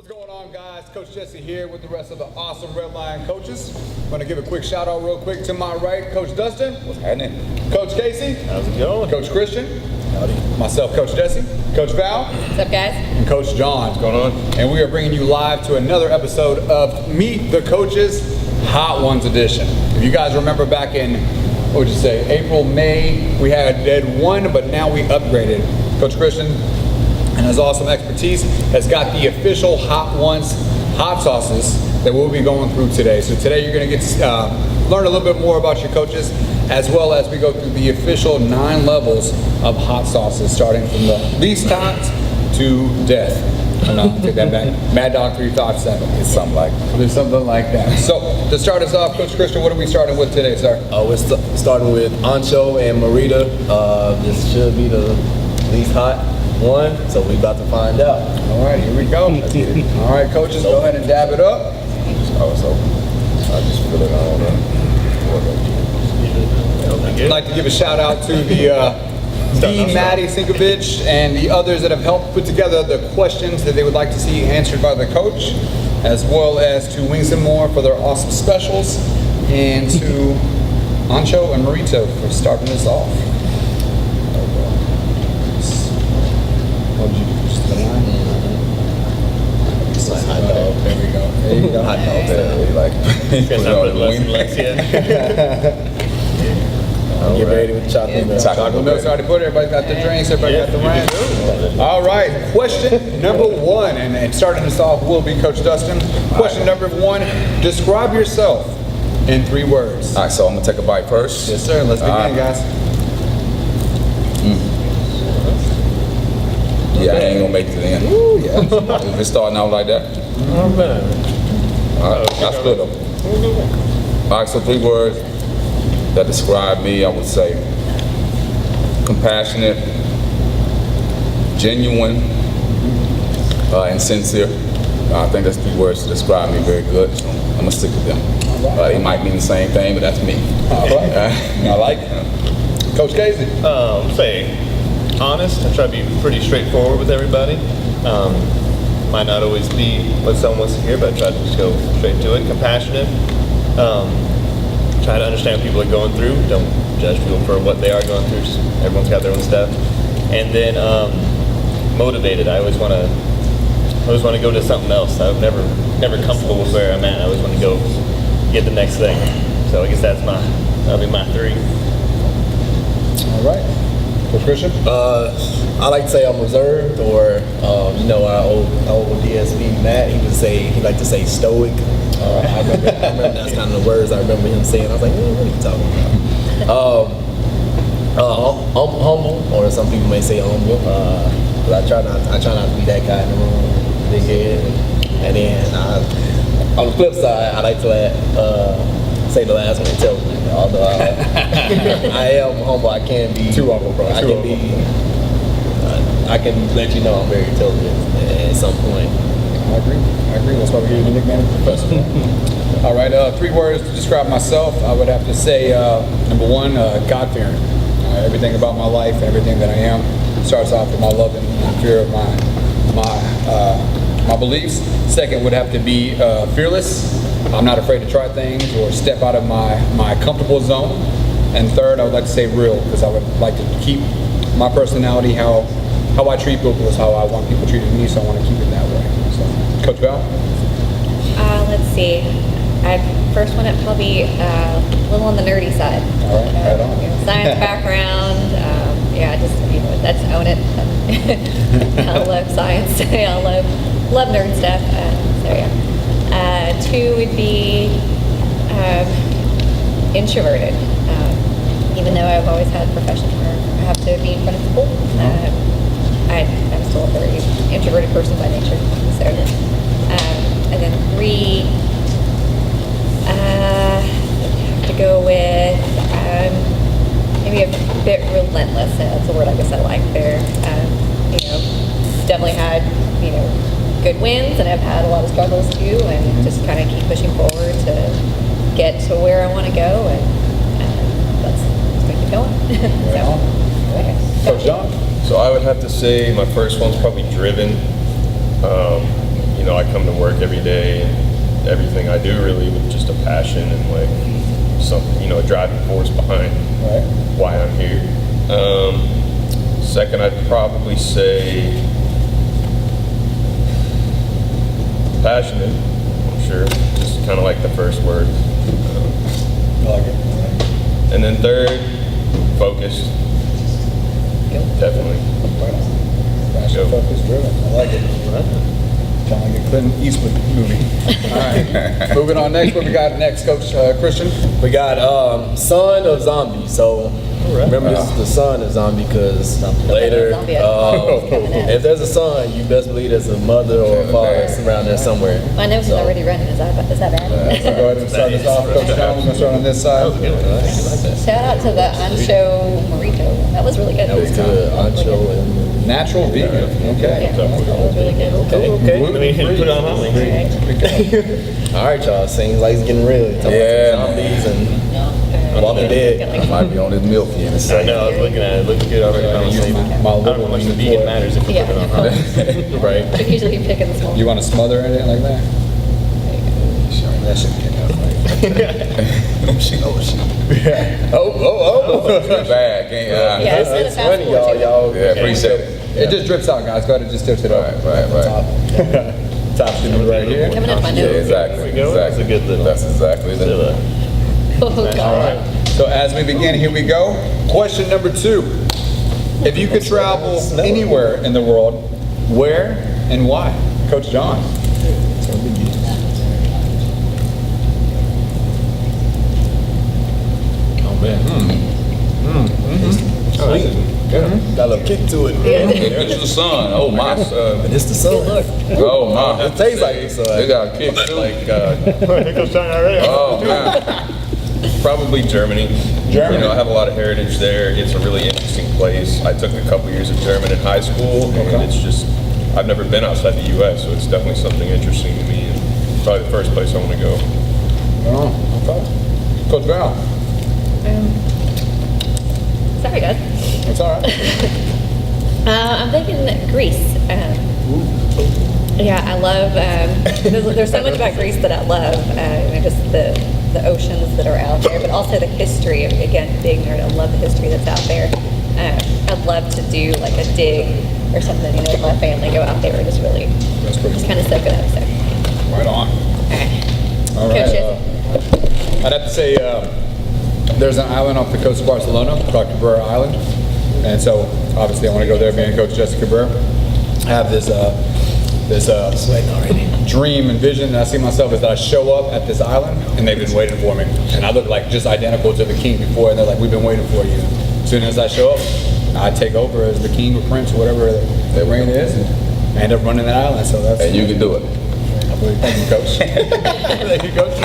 What's going on, guys? Coach Jesse here with the rest of the awesome RedLine coaches. I'm going to give a quick shout out real quick to my right, Coach Dustin. What's happening? Coach Casey. How's it going? Coach Christian. Howdy. Myself, Coach Jesse. Coach Val. What's up, guys? And Coach John. What's going on? And we are bringing you live to another episode of Meet the Coaches Hot Ones Edition. If you guys remember back in, what would you say, April, May, we had one, but now we upgraded. Coach Christian and his awesome expertise has got the official Hot Ones hot sauces that we'll be going through today. So today you're going to get learn a little bit more about your coaches, as well as we go through the official 9 levels of hot sauces, starting from the least hot to death. Oh, no, take that back. Mad Dog 357. It's something like There's something like that. So to start us off, Coach Christian, what are we starting with today, sir? We're starting with Ancho and Marita. This should be the least hot one, so we about to find out. All right, here we go. Let's get it. All right, coaches, go ahead and dab it up. also. I just feel it on. I'd like to give a shout out to the Maddie Sinkovich and the others that have helped put together the questions that they would like to see answered by the coach, as well as to Wings and More for their awesome specials, and to Ancho and Marito for starting this off. What did you do? Just the line? Hot dog. There we go. There you go. Hot dog. Like, Guess I put less and less yet. Get ready with chocolate milk. Chocolate milk's already put. Everybody got the drinks. Everybody got the ranch. All right. Question number 1, and starting us off will be Coach Dustin. Question number 1: describe yourself in 3 words. All right, so I'm gonna take a bite first. Yes, sir. Let's begin, guys. Yeah, I ain't gonna make it to the end. Ooh, yeah. If it's starting out like that. Oh, man. All right, I split them. All right, so 3 words that describe me, I would say compassionate, genuine, and sincere. I think that's 3 words to describe me very good. So I'm gonna stick with them. It might mean the same thing, but that's me. All right. I like it. Coach Casey. Say honest. I try to be pretty straightforward with everybody. Might not always be what someone wants to hear, but I try to just go straight to it. Compassionate. Try to understand what people are going through. Don't judge people for what they are going through. Just, everyone's got their own stuff. And then motivated. I always want to go to something else. I'm never comfortable with where I'm at. I always want to go get the next thing. So I guess that'll be my 3. All right. Coach Christian. I like to say I'm reserved, or our old DSP Matt, he like to say stoic. I remember that's kind of the words I remember him saying. I was like, what are you talking about? Humble, or some people may say humble. But I try not to be that guy in the room, big head. And then on the flip side, I like to say the last one, intelligent. Although I am humble, I can be Too humble, bro. I can let you know I'm very intelligent at some point. I agree. That's why we gave you the nickname Professor. All right. 3 words to describe myself. I would have to say, number 1, God-fearing. Everything about my life, everything that I am, starts off with my love and fear of my beliefs. Second would have to be fearless. I'm not afraid to try things or step out of my comfortable zone. And third, I would like to say real, because I would like to keep my personality, how I treat people is how I want people treated me, so I want to keep it that way. So, Coach Val? Let's see. First one, it'd probably a little on the nerdy side. All right, right on. Science background. That's own it. I love science. I love nerd stuff. So yeah. 2 would be introverted. Even though I've always had a profession where I have to be in front of people, I'm still a very introverted person by nature. So, and then 3, I have to go with maybe a bit relentless. That's a word I guess I like there. Definitely had good wins, and I've had a lot of struggles too, and just kind of keep pushing forward to get to where I want to go, and let's keep going. Coach John? So I would have to say my first one's probably driven. you know, I come to work every day and everything I do really with just a passion and like something, you know, a driving force behind why I'm here. Second, I'd probably say passionate, I'm sure, just kind of like the first word. I like it. And then third, focused. Definitely. Passion, focus, driven. I like it. Kind of like a Clint Eastwood movie. All right. Moving on next. What we got next, Coach Christian? We got Son of Zombie. So remember, this is the son of Zombie because later, Zombie. if there's a son, you best believe there's a mother or a father around there somewhere. My nose is already running. Is that bad? So go ahead and start this off, Coach John. We're going to start on this side. Shout out to the Ancho Morito. That was really good. That was good. Ancho and Natural vegan. Okay. Yeah, that was really good. okay. Let me put it on my link. All right, y'all. Seems like it's getting real. Talking Yeah, about zombies and Walking Dead. Might be on this milk here in a I second. know, I was looking at it. It looked good already. I don't know how much the vegan matters if you put it on. Right. But usually you pick in the small. You want to smother anything like that? That should get out Bad. Can't, Yeah, it's It's fast funny, forward y'all. too. Yeah, appreciate it. It just drips out, guys. Go ahead and just tilt it up. Right. Top should be right here. Coming up my Yeah, nose. exactly. There we go. That's a Exactly. good little. That's exactly the. Oh, God. So as we begin, here we go. Question number 2. If you could travel anywhere in the world, where and why? Coach John. Oh man. Sweet. Got a little kick to it. It's the sun. Oh my son. And it's the sun. Oh my. It tastes like the sun. They got a kick too. Like, Oh man. probably Germany. Germany. You know, I have a lot of heritage there. It's a really interesting place. I took a couple years of German in high school, and it's just, I've never been outside the U.S., so it's definitely something interesting to me, and probably the first place I want to go. Oh, okay. Coach Val. Sorry, guys. It's all right. I'm thinking Greece. Yeah, I love. There's so much about Greece that I love. Just the oceans that are out there, but also the history. Again, being nerd, I love the history that's out there. I'd love to do like a dig or something. You know, with my family go out there and just really, That's pretty just kind of soak it up. So, Right on. All right. Coach, I'd have to say there's an island off the coast of Barcelona called Cabrera Island. And so obviously I want to go there, being Coach Jesse Cabrera. I have this dream and vision that I see myself is that I show up at this island and they've been waiting for me. And I look like just identical to the king before, and they're like, we've been waiting for you. As soon as I show up, I take over as the king or prince or whatever the reign is, and I end up running that island. So that's And you can do it. I believe. Thank you, Coach. Thank you, Coach.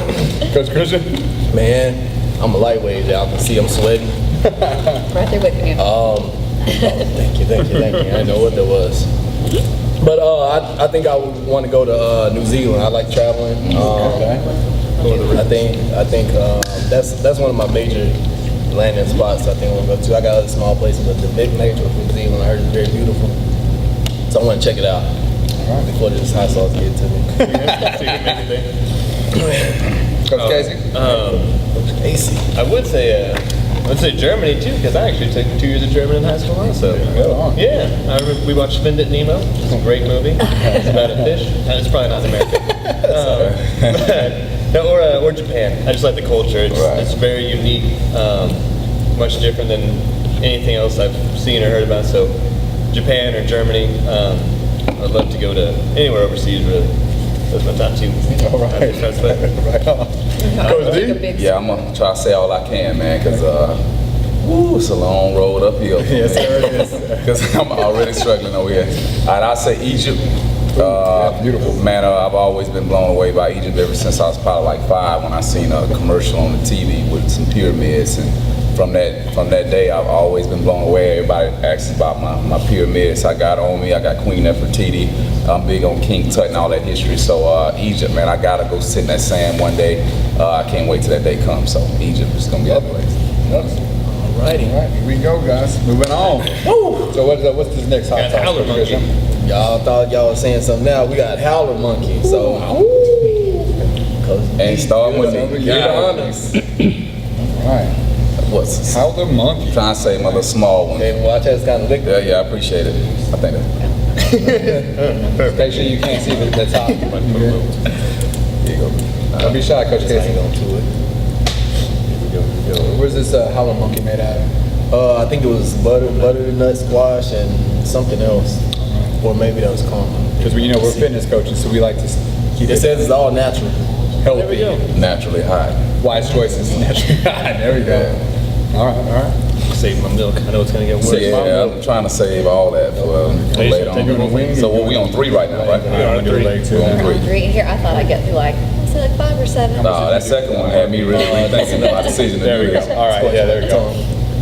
Coach Christian. Man, I'm a lightweight. Y'all can see I'm sweating. right there with you. Thank you. I didn't know what that was. But I think I would want to go to New Zealand. I like traveling. I think that's one of my major landing spots. I think I want to go to. I got other small places, but the big nature of New Zealand, I heard it's very beautiful. So I want to check it out before this hot sauce get to me. Coach Casey. AC. I would say Germany too, because I actually took 2 years of German in high school also. Yeah, we watched Findet Nemo. It's a great movie. It's about a fish. It's probably not American. Or Japan. I just like the culture. It's very unique, much different than anything else I've seen or heard about. So Japan or Germany, I'd love to go to anywhere overseas really. That's my top 2. All right. Right on. Coach D. Yeah, I'm gonna try to say all I can, man, because it's a long road uphill. Yes, sir, it is. Because I'm already struggling over here. All right, I'll say Egypt. Beautiful. Man, I've always been blown away by Egypt ever since I was probably like 5 when I seen a commercial on the TV with some pyramids, and from that day I've always been blown away. Everybody asks about my pyramids I got on me. I got Queen Nefertiti. I'm big on King Tut and all that history. So Egypt, man, I gotta go sit in that sand one day. I can't wait till that day comes. So Egypt is gonna be that place. Alrighty. All right, here we go, guys. Moving on. Woo! So what's this next hot Got topic? Howler Monkey. Y'all thought y'all was saying something now. We got Howler Monkey. So, And start with me. Get on us. All right. What's How the monkey? trying to say my little small one? And watch us kind of lick Yeah, I appreciate it. I think that. Make sure you can't see the top. Here you go. Don't be shy, Coach Hang Casey. on to it. Where's this howler monkey made out of? I think it was butternut squash and something else. Or maybe that was caramel. Because we're fitness coaches, so we like to keep It it says it's all natural. healthy. There we go. Naturally high. Wise choices. There we go. All right. Save my milk. I know it's gonna get worse. So yeah, I'm trying to save all that for later take it on on. wings. So we on 3 right now, right? on three. We're on 3. Three. Here, I thought I'd get through like 5 or 7. No, that second one had me really rethinking my decision to There do we go. this. All right. Yeah, there we go.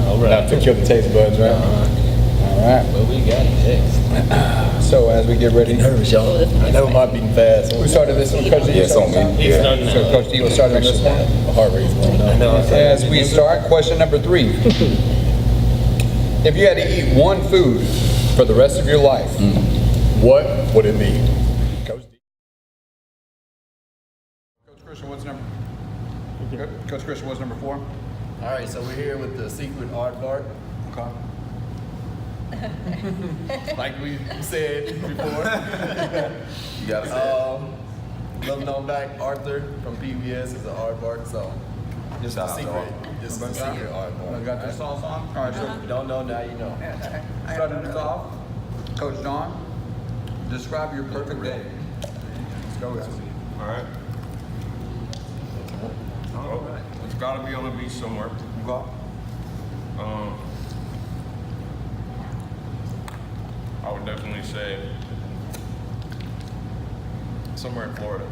All Not right. to kill the taste buds, right? All right. But we got next. So as we get ready, Nervous, y'all. I know my beating fast. who started this one? Coach D? Yeah, it's on me. He's Yeah. starting So now. Coach D will start on this one. My heart rate's going up. I know. As we start, question number 3. If you had to eat one food for the rest of your life, what would it be? Coach D. Coach Christian, what's number? Coach Christian, what's number 4? All right, so we're here with the secret aardvark. Okay. Like we said before. You gotta say Little known back, Arthur from PBS is an aardvark, so this is Shout the out to secret. Arthur. This is the secret aardvark. Got the sauce on? All right, so If you don't know, now you know. starting this off, Coach John, describe your perfect day. Let's go with it. All right. Well, it's got to be on the beach somewhere. Go. I would definitely say somewhere in Florida.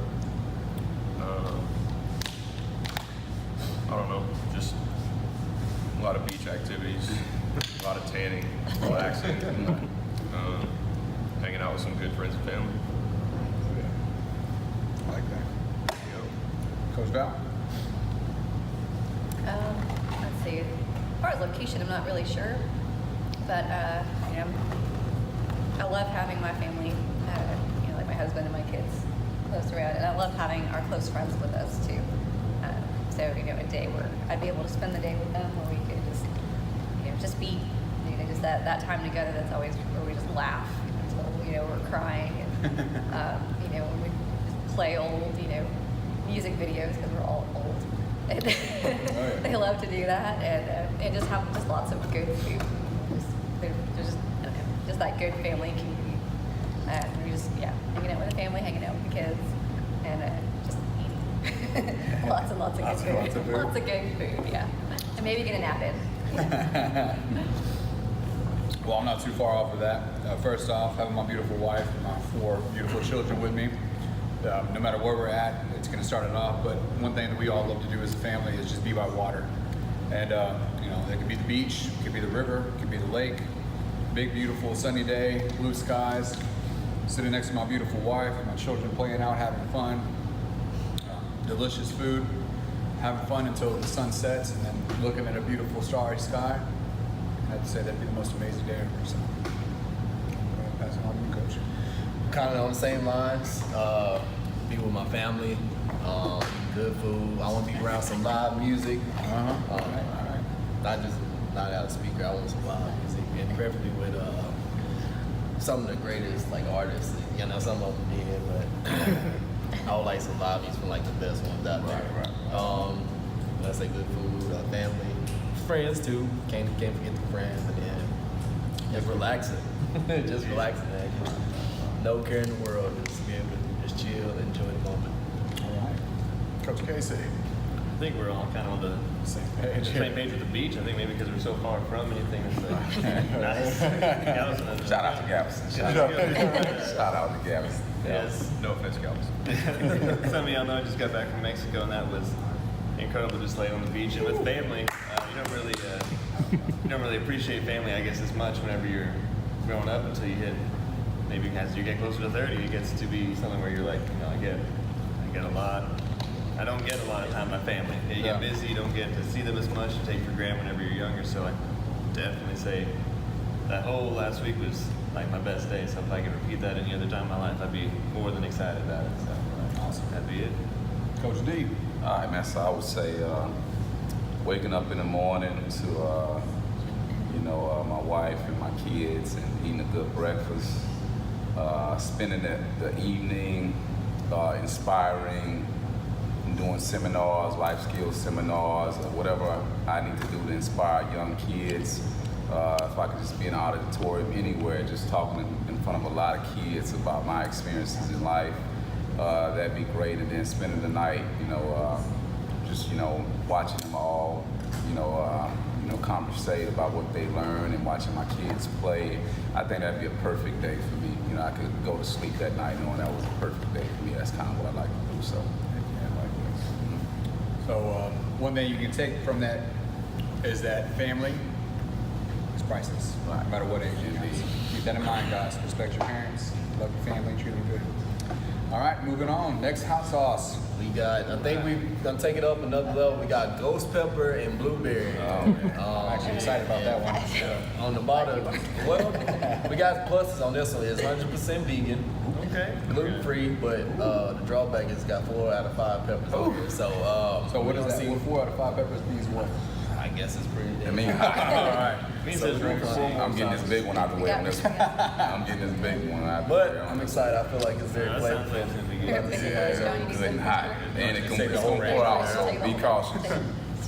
I don't know, just a lot of beach activities, a lot of tanning, relaxing, hanging out with some good friends and family. I like that. Coach Val? Let's see. As far as location, I'm not really sure, but I love having my family, like my husband and my kids, close around, and I love having our close friends with us too. So a day where I'd be able to spend the day with them, where we could just be, just that time together. That's always where we just laugh until we're crying, and when we just play old music videos because we're all old. And they love to do that, and just have just lots of good food. There's just I don't know, just that good family community. And we just hanging out with the family, hanging out with the kids, and just eating lots and lots of good food. Lots of food. Lots of good food, yeah. And maybe get a nap in. Well, I'm not too far off of that. First off, having my beautiful wife and my 4 beautiful children with me. No matter where we're at, it's going to start it off. But one thing that we all love to do as a family is just be by water. And, it could be the beach, it could be the river, it could be the lake. Big, beautiful, sunny day, blue skies. Sitting next to my beautiful wife, my children playing out, having fun. Delicious food, having fun until the sun sets, and then looking at a beautiful starry sky. I have to say that'd be the most amazing day ever. So, pass it on to you, Coach. Kind of on the same lines. Be with my family, good food. I want to be around some live music. All right. Not out of speaker. I want some live music, and preferably with some of the greatest artists. Some of them did, but I would like some live music from the best ones out there. Right. Let's say good food, family, friends too. Can't forget the friends, and then just relaxing, just relaxing. Man. No care in the world, just be able to just chill, enjoy the moment. All right. Coach Casey. I think we're all kind of on the Same page. with the beach. I think maybe because we're so far from anything that's nice. Galveston. Shout out to Galveston. Shout out to Galveston. Yes. No offense, Galveston. Some of y'all know I just got back from Mexico, and that was incredible. Just lay on the beach and with family. You don't really appreciate family, I guess, as much whenever you're growing up until you hit. Maybe as you get closer to 30, it gets to be something where you're like, I get a lot. I don't get a lot of time with my family. You get busy, you don't get to see them as much. You take for granted whenever you're younger. So I definitely say that whole last week was like my best day. So if I could repeat that any other time in my life, I'd be more than excited about it. So Awesome. that'd be it. Coach D. All right, man. So I would say waking up in the morning to my wife and my kids and eating a good breakfast, spending the evening inspiring, doing seminars, life skills seminars, or whatever I need to do to inspire young kids. If I could just be in an auditorium anywhere, just talking in front of a lot of kids about my experiences in life, that'd be great. And then spending the night, watching them all, conversate about what they learn and watching my kids play. I think that'd be a perfect day for me. I could go to sleep that night knowing that was a perfect day for me. That's kind of what I like to do. So, So one thing you can take from that is that family is priceless, no matter what age you be. Keep that in mind, guys. Respect your parents, love your family, treat them good. All right, moving on. Next hot sauce. We got, I think we're gonna take it up another level. We got ghost pepper and blueberry. I'm actually excited about that one. On the bottom, well, we got pluses on this one. It's 100% vegan, Okay. gluten free, but the drawback is it's got 4 out of 5 peppers on here. So what is we're that? gonna What 4 out of 5 peppers means what? I guess it's pretty. I mean, All right. Means So it's we're room for gonna- I'm getting this big one out the way on this one. I'm getting this big one out the way But on I'm this excited. I feel like it's very That sounds like it's flavorful. gonna be good. one. It's getting hot. And it's gonna pour out, so be cautious.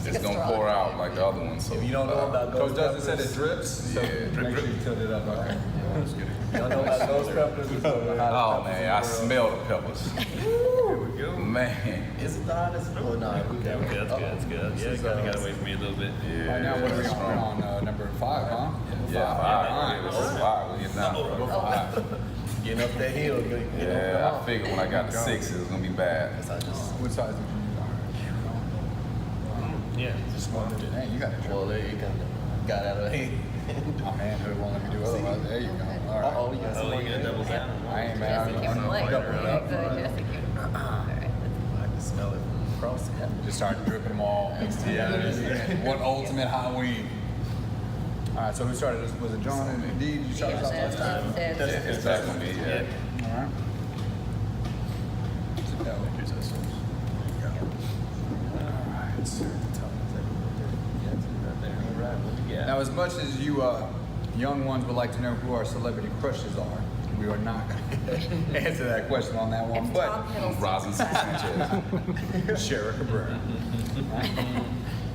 It's gonna pour out like the other one. So If you don't know about Coach ghost Dustin said peppers, it drips. So Yeah, make drip, sure you tilt it up. Okay. you don't know about ghost peppers. It's one of the hottest Oh peppers man, in I the world. smell the peppers. Man. Is it the hottest? Oh no, Okay, that's good. That's good. Yeah, you kind of got away from me a little bit. Yeah. Right now, what are we strong. on? We're on number 5, huh? Yeah, All five. right. This is five. We get down, bro. Getting up that hill. Yeah, I figured when I got to 6, it was gonna be bad. I just, What size did you use? Yeah. Just one. Dang, you got it. well, it kind of got out of hand. Oh man, who won't let me do otherwise? There you go. All right. Oh, you got some Oh, more you gonna double down? I ain't mad. Jesse can play. Double it up. Jesse can. All right. I can smell it from across the Just start dripping them all. One ultimate Halloween. All right, so who started this? Was it John and D? Did you start us off last time? It's that gonna be, yeah. All right. Sit down. Here's us. All right, sir. Now, as much as you young ones would like to know who our celebrity crushes are, we are not going to answer that question on that one. If But Tom Hiddleston Rosin Sanchez. Sheriff Cabrera.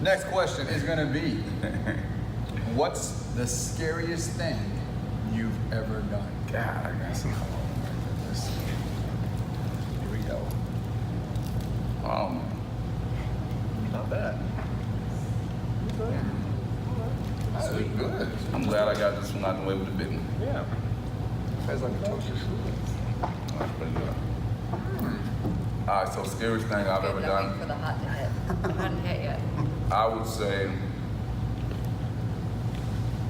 Next question is going to be, what's the scariest thing you've ever done? God, I got some. Here we go. Not bad. Sweet, good. I'm glad I got this one out the way with the big one. Yeah. Tastes like a toasted fruit. That's pretty good. All right, so scariest thing I've ever for done, the hot to hit. I hadn't hit yet. I would say,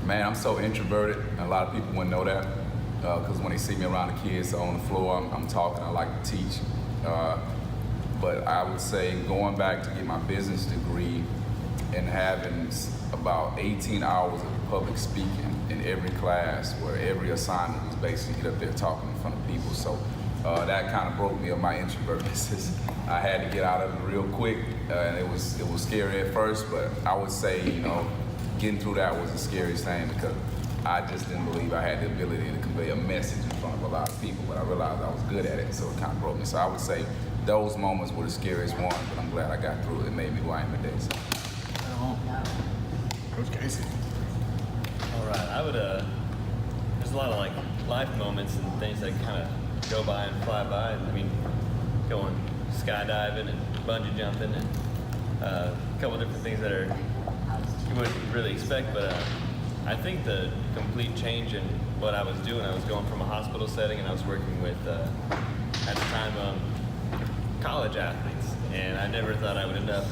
man, I'm so introverted, and a lot of people wouldn't know that, because when they see me around the kids on the floor, I'm talking, I like to teach. But I would say going back to get my business degree and having about 18 hours of public speaking in every class, where every assignment was basically get up there talking in front of people. So that kind of broke me of my introvertness. I had to get out of it real quick, and it was scary at first, but I would say, getting through that was the scariest thing, because I just didn't believe I had the ability to convey a message in front of a lot of people, but I realized I was good at it, so it kind of broke me. So I would say those moments were the scariest ones, but I'm glad I got through it. It made me who I am today. So. Coach Casey. All right, I would. There's a lot of like life moments and things that kind of go by and fly by. I mean, going skydiving and bungee jumping and a couple different things that you wouldn't really expect. But I think the complete change in what I was doing. I was going from a hospital setting, and I was working with at the time college athletes, and I never thought I would end up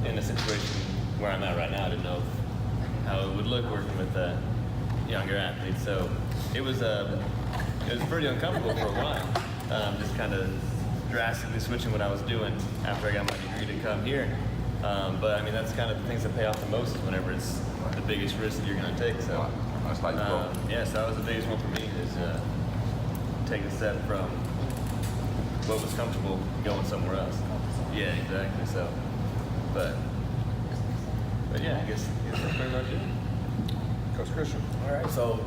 in a situation where I'm at right now. I didn't know how it would look working with younger athletes. So it was pretty uncomfortable for a while. Just kind of drastically switching what I was doing after I got my degree to come here. But I mean, that's kind of the things that pay off the most, is whenever it's the biggest risk that you're going to take. So That's like Yeah, so that was the biggest one for me is take a step from what was comfortable going somewhere else. Yeah, exactly. So, but yeah, I guess that's pretty much it. Coach Christian. All right, so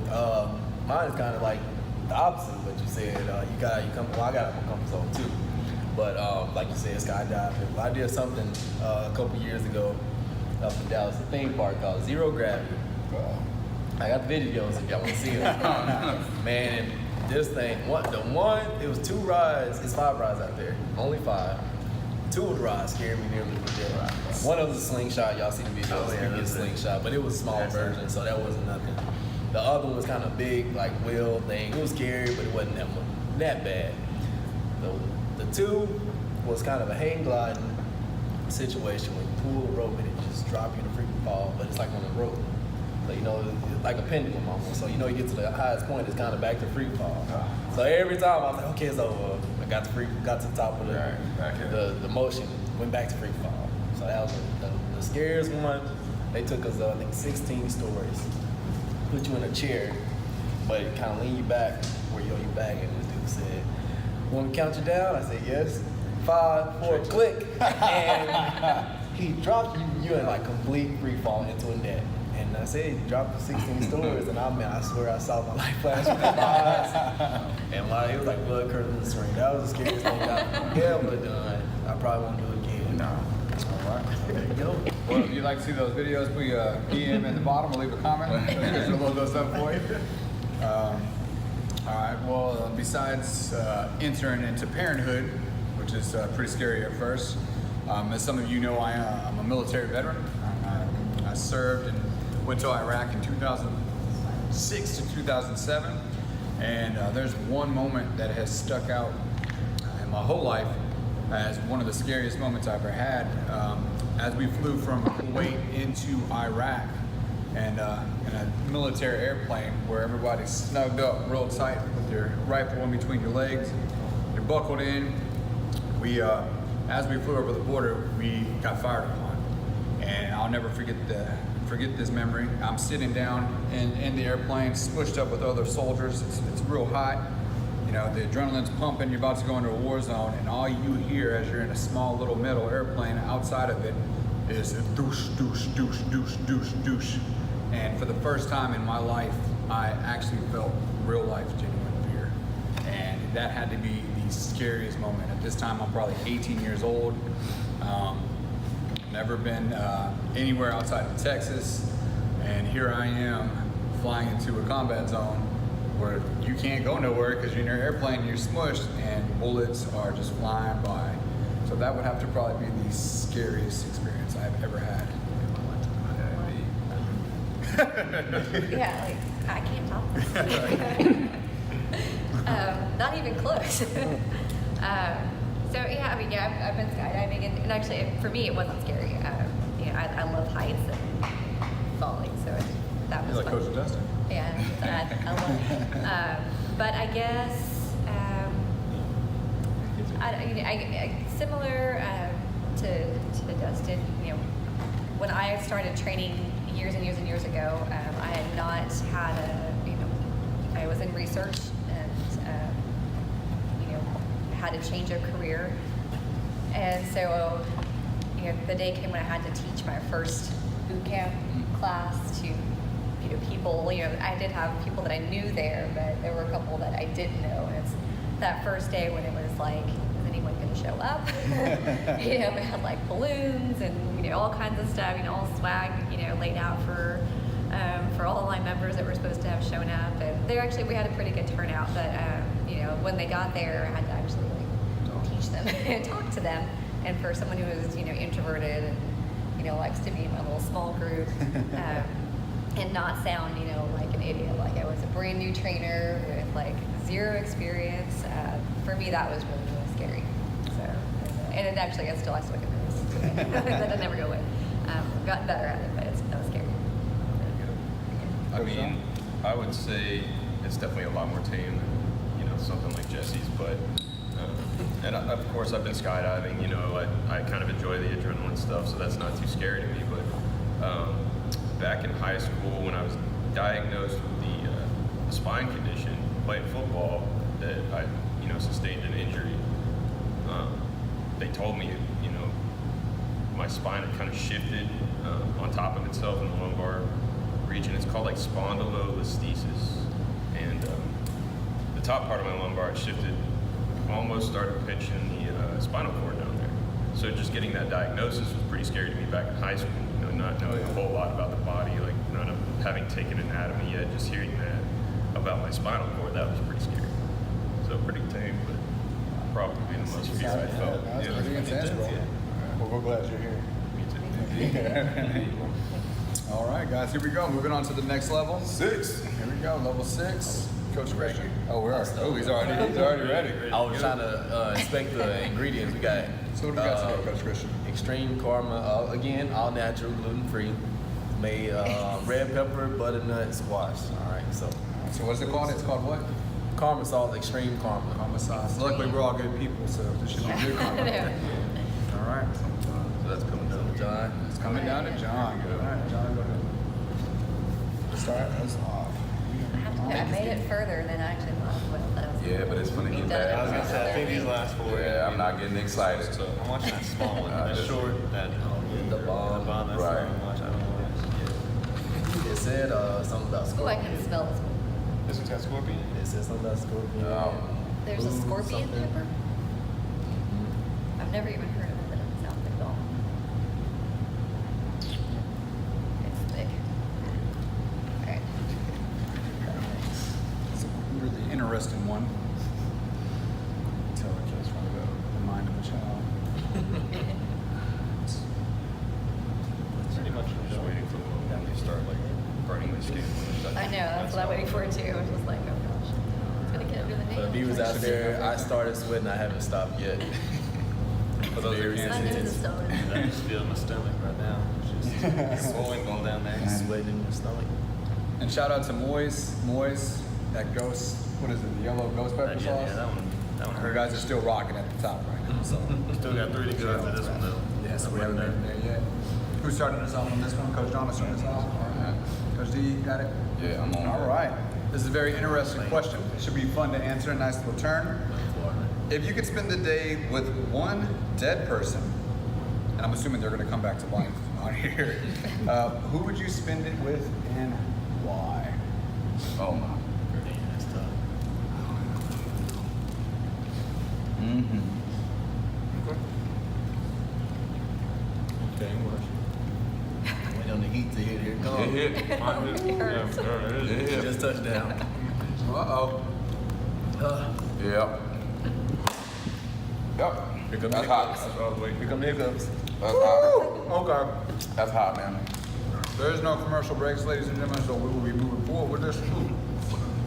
mine is kind of like the opposite of what you said. Well, I got a comfort zone too, but like you said, skydiving. I did something a couple years ago up in Dallas, a theme park called Zero Gravity. I got the videos if y'all want to see them. Man, this thing, it was 2 rides. It's 5 rides out there, only 5. 2 of the rides scared me nearly to death. One of them was a slingshot. Y'all see the videos. Oh, yeah, a slingshot, but it was a small version, so that wasn't nothing. The other one was kind of big, like wheel thing. It was scary, but it wasn't that bad. The 2 was kind of a hang gliding situation where you pull the rope and it just drop you to freaking fall, but it's like on a rope. So it's like a pendulum almost. So you get to the highest point, it's kind of back to free fall. So every time I was like, okay, it's over. I got to the top of the motion, went back to free fall. So that was the scariest one. They took us I think 16 stories, put you in a chair, but it kind of lean you back where you're on your back, and this dude said, "Want me to count you down?" I said, "Yes." 5, 4, click, and he dropped you in like complete free fall into a net. And I said, he dropped 16 stories, and I swear I saw my life flash before my eyes. And it was like blood curdling the string. That was the scariest thing I've ever done. I probably won't do it again. No. All right. There you go. Well, if you'd like to see those videos, please DM at the bottom or leave a comment. We'll load those up for you. All right. Well, besides entering into parenthood, which is pretty scary at first, as some of you know, I'm a military veteran. I served and went to Iraq in 2006 to 2007, and there's one moment that has stuck out in my whole life as one of the scariest moments I've ever had. As we flew from Kuwait into Iraq, and in a military airplane where everybody's snugged up real tight with your rifle in between your legs, you're buckled in. As we flew over the border, we got fired upon, and I'll never forget this memory. I'm sitting down in the airplane, smushed up with other soldiers. It's real hot. The adrenaline's pumping. You're about to go into a war zone, and all you hear as you're in a small little metal airplane outside of it is a douche, douche, douche, douche, douche, douche. And for the first time in my life, I actually felt real life genuine fear. And that had to be the scariest moment. At this time, I'm probably 18 years old. Never been anywhere outside of Texas, and here I am flying into a combat zone where you can't go nowhere because you're in your airplane, you're smushed, and bullets are just flying by. So that would have to probably be the scariest experience I've ever had in my lifetime. Yeah, like, I can't top this. Not even close. So yeah, I've been skydiving, and actually for me it wasn't scary. I love heights and falling, so that was You're like fun. Coach Dustin. Yeah, I love it. But I guess similar to Dustin. When I started training years and years and years ago, I had not had I was in research and had to change a career, and so the day came when I had to teach my first boot camp class to people. I did have people that I knew there, but there were a couple that I didn't know, and it's that first day when it was like, is anyone going to show up? We had like balloons and all kinds of stuff, all swag laid out for all my members that were supposed to have shown up, and we had a pretty good turnout, but when they got there, I had to actually teach them and talk to them. And for someone who is introverted and likes to be in my little small group, and not sound like an idiot, like I was a brand new trainer with like zero experience, for me that was really, really scary. So, and it actually I still get nervous. That doesn't never go away. I've gotten better at it, but that was scary. I mean, I would say it's definitely a lot more tame than something like Jesse's, but and of course I've been skydiving. I kind of enjoy the adrenaline stuff, so that's not too scary to me. But back in high school when I was diagnosed with the spine condition playing football that I, sustained an injury. They told me, my spine had kind of shifted on top of itself in the lumbar region. It's called like spondylolisthesis, and the top part of my lumbar had shifted, almost started pinching the spinal cord down there. So just getting that diagnosis was pretty scary to me back in high school. Not knowing a whole lot about the body, like not having taken anatomy yet, just hearing that about my spinal cord, that was pretty scary. So pretty tame, but probably the most fear I felt. That's pretty intense, bro. Well, we're glad you're here. Me too. All right, guys, here we go. Moving on to the next level. 6. Here we go, level 6. Coach Christian. Oh, he's already ready. I was trying to inspect the ingredients. We got. So what do we got today, Coach Christian? Extreme Karma, again, all natural, gluten-free. Made red pepper, butternut, squash. All right, so what's it called? It's called what? Karma sauce, extreme karma. Karma sauce. Luckily, we're all good people, so this should be good karma. All right. So that's coming down to John. It's coming down to John. All right, John, go ahead. Start us off. I made it further than I actually thought. Yeah, but it's funny to get back. I was gonna say, I think these last 4. Yeah, I'm not getting excited. I'm watching that small one, that just- short, that The bomb. that's the Right. one I'm watching. I don't know what It said something about Oh, I scorpion. can smell this one. This one's got scorpion. It said something about scorpion. There's a Ooh, scorpion something. pepper. I've never even heard of it, but it sounds like all. It's thick. Alright. It's a really interesting one. Tell the kids from the mind of a child. Pretty much just waiting for when they start like burning the skin. I know, that's what I'm waiting for too. I was just like, oh gosh, it's gonna get under the For nail. the viewers out there, I started sweating. I haven't stopped yet. For those that My can't nose see, is stone. I just feel my stomach right now. It's just swelling going down there. Sweating in your stomach. And shout out to Moise, that ghost, what is it, the yellow ghost pepper sauce? Yeah, that one You hurt. guys are still rocking at the top right now, so. Still got 3 to go after this one though. Yeah, so we haven't been there yet. Who's starting us off on this one? Coach John is starting us off? All right. Coach D, got it? Yeah, I'm on. All right. This is a very interesting question. It should be fun to answer, a nice little turn. If you could spend the day with one dead person, and I'm assuming they're going to come back to life on here, who would you spend it with and why? Oh my. That's tough. Okay, wait on the heat to hit. Here it It comes. hit. It hurts. It hit. Just touched down. Uh-oh. Yep. Yep. Here come That's the hot. hiccups. That's what I was waiting. Here come the hiccups. That's hot. Okay. That's hot, man. There is no commercial breaks, ladies and gentlemen, so we will be moving forward with this.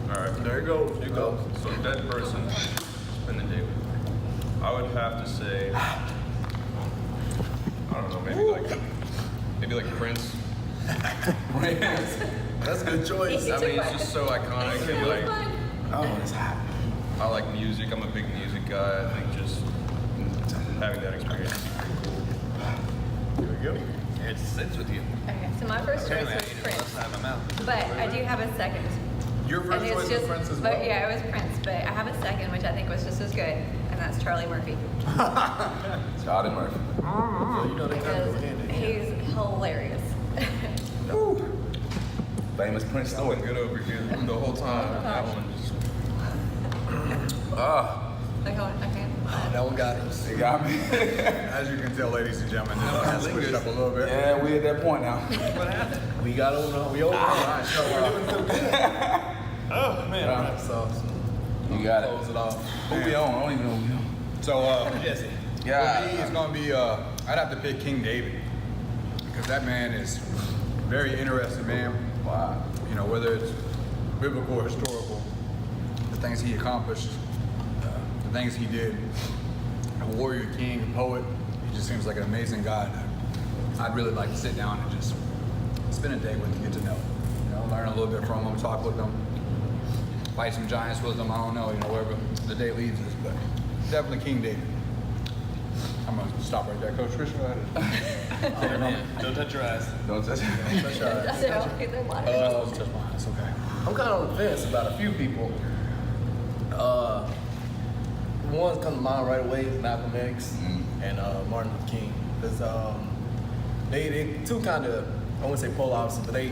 All right. There you go. Here you go. So dead person, spend the day with. I would have to say, I don't know, maybe like Prince. That's a good choice. I mean, it's just so iconic and like Oh, it's hot. I like music. I'm a big music guy. I think just having that experience would be pretty cool. Here we go. It sits with you. Okay, so my first choice was Prince, Out of my mouth. but I do have a second. Your And first it's choice was Prince as but well? yeah, it was Prince, but I have a second, which I think was just as good, and that's Charlie Murphy. Charlie Murphy. So you know they kind of Because go hand in hand. he's hilarious. Famous Prince I went story. good over here the whole time. That one just Like, I can't. That one got us. It got me. As you can tell, ladies and gentlemen, this one has switched up a little bit. Yeah, we at that point now. We got over. We over. Oh man. Hot sauce. You got it. Close it off. Who we on? I don't even know who we on. So, Jesse. Yeah. for me, it's going to be, I'd have to pick King David. Because that man is very interesting, man. Wow. You know, whether it's biblical or historical, the things he accomplished, the things he did, a warrior king, a poet, he just seems like an amazing guy. And I'd really like to sit down and just spend a day with him, get to know him. You know, learn a little bit from him, talk with him, fight some giants with him. I don't know, wherever the day leads us, but definitely King David. I'm gonna stop right there, Coach Christian. Go ahead. Don't touch your eyes. Don't touch it. That's all right. They're water. You're not supposed to touch my eyes. Okay. I'm kind of on the fence about a few people. One comes to mind right away is Malcolm X and Martin Luther King, because they two kind of, I wouldn't say polar opposites, but they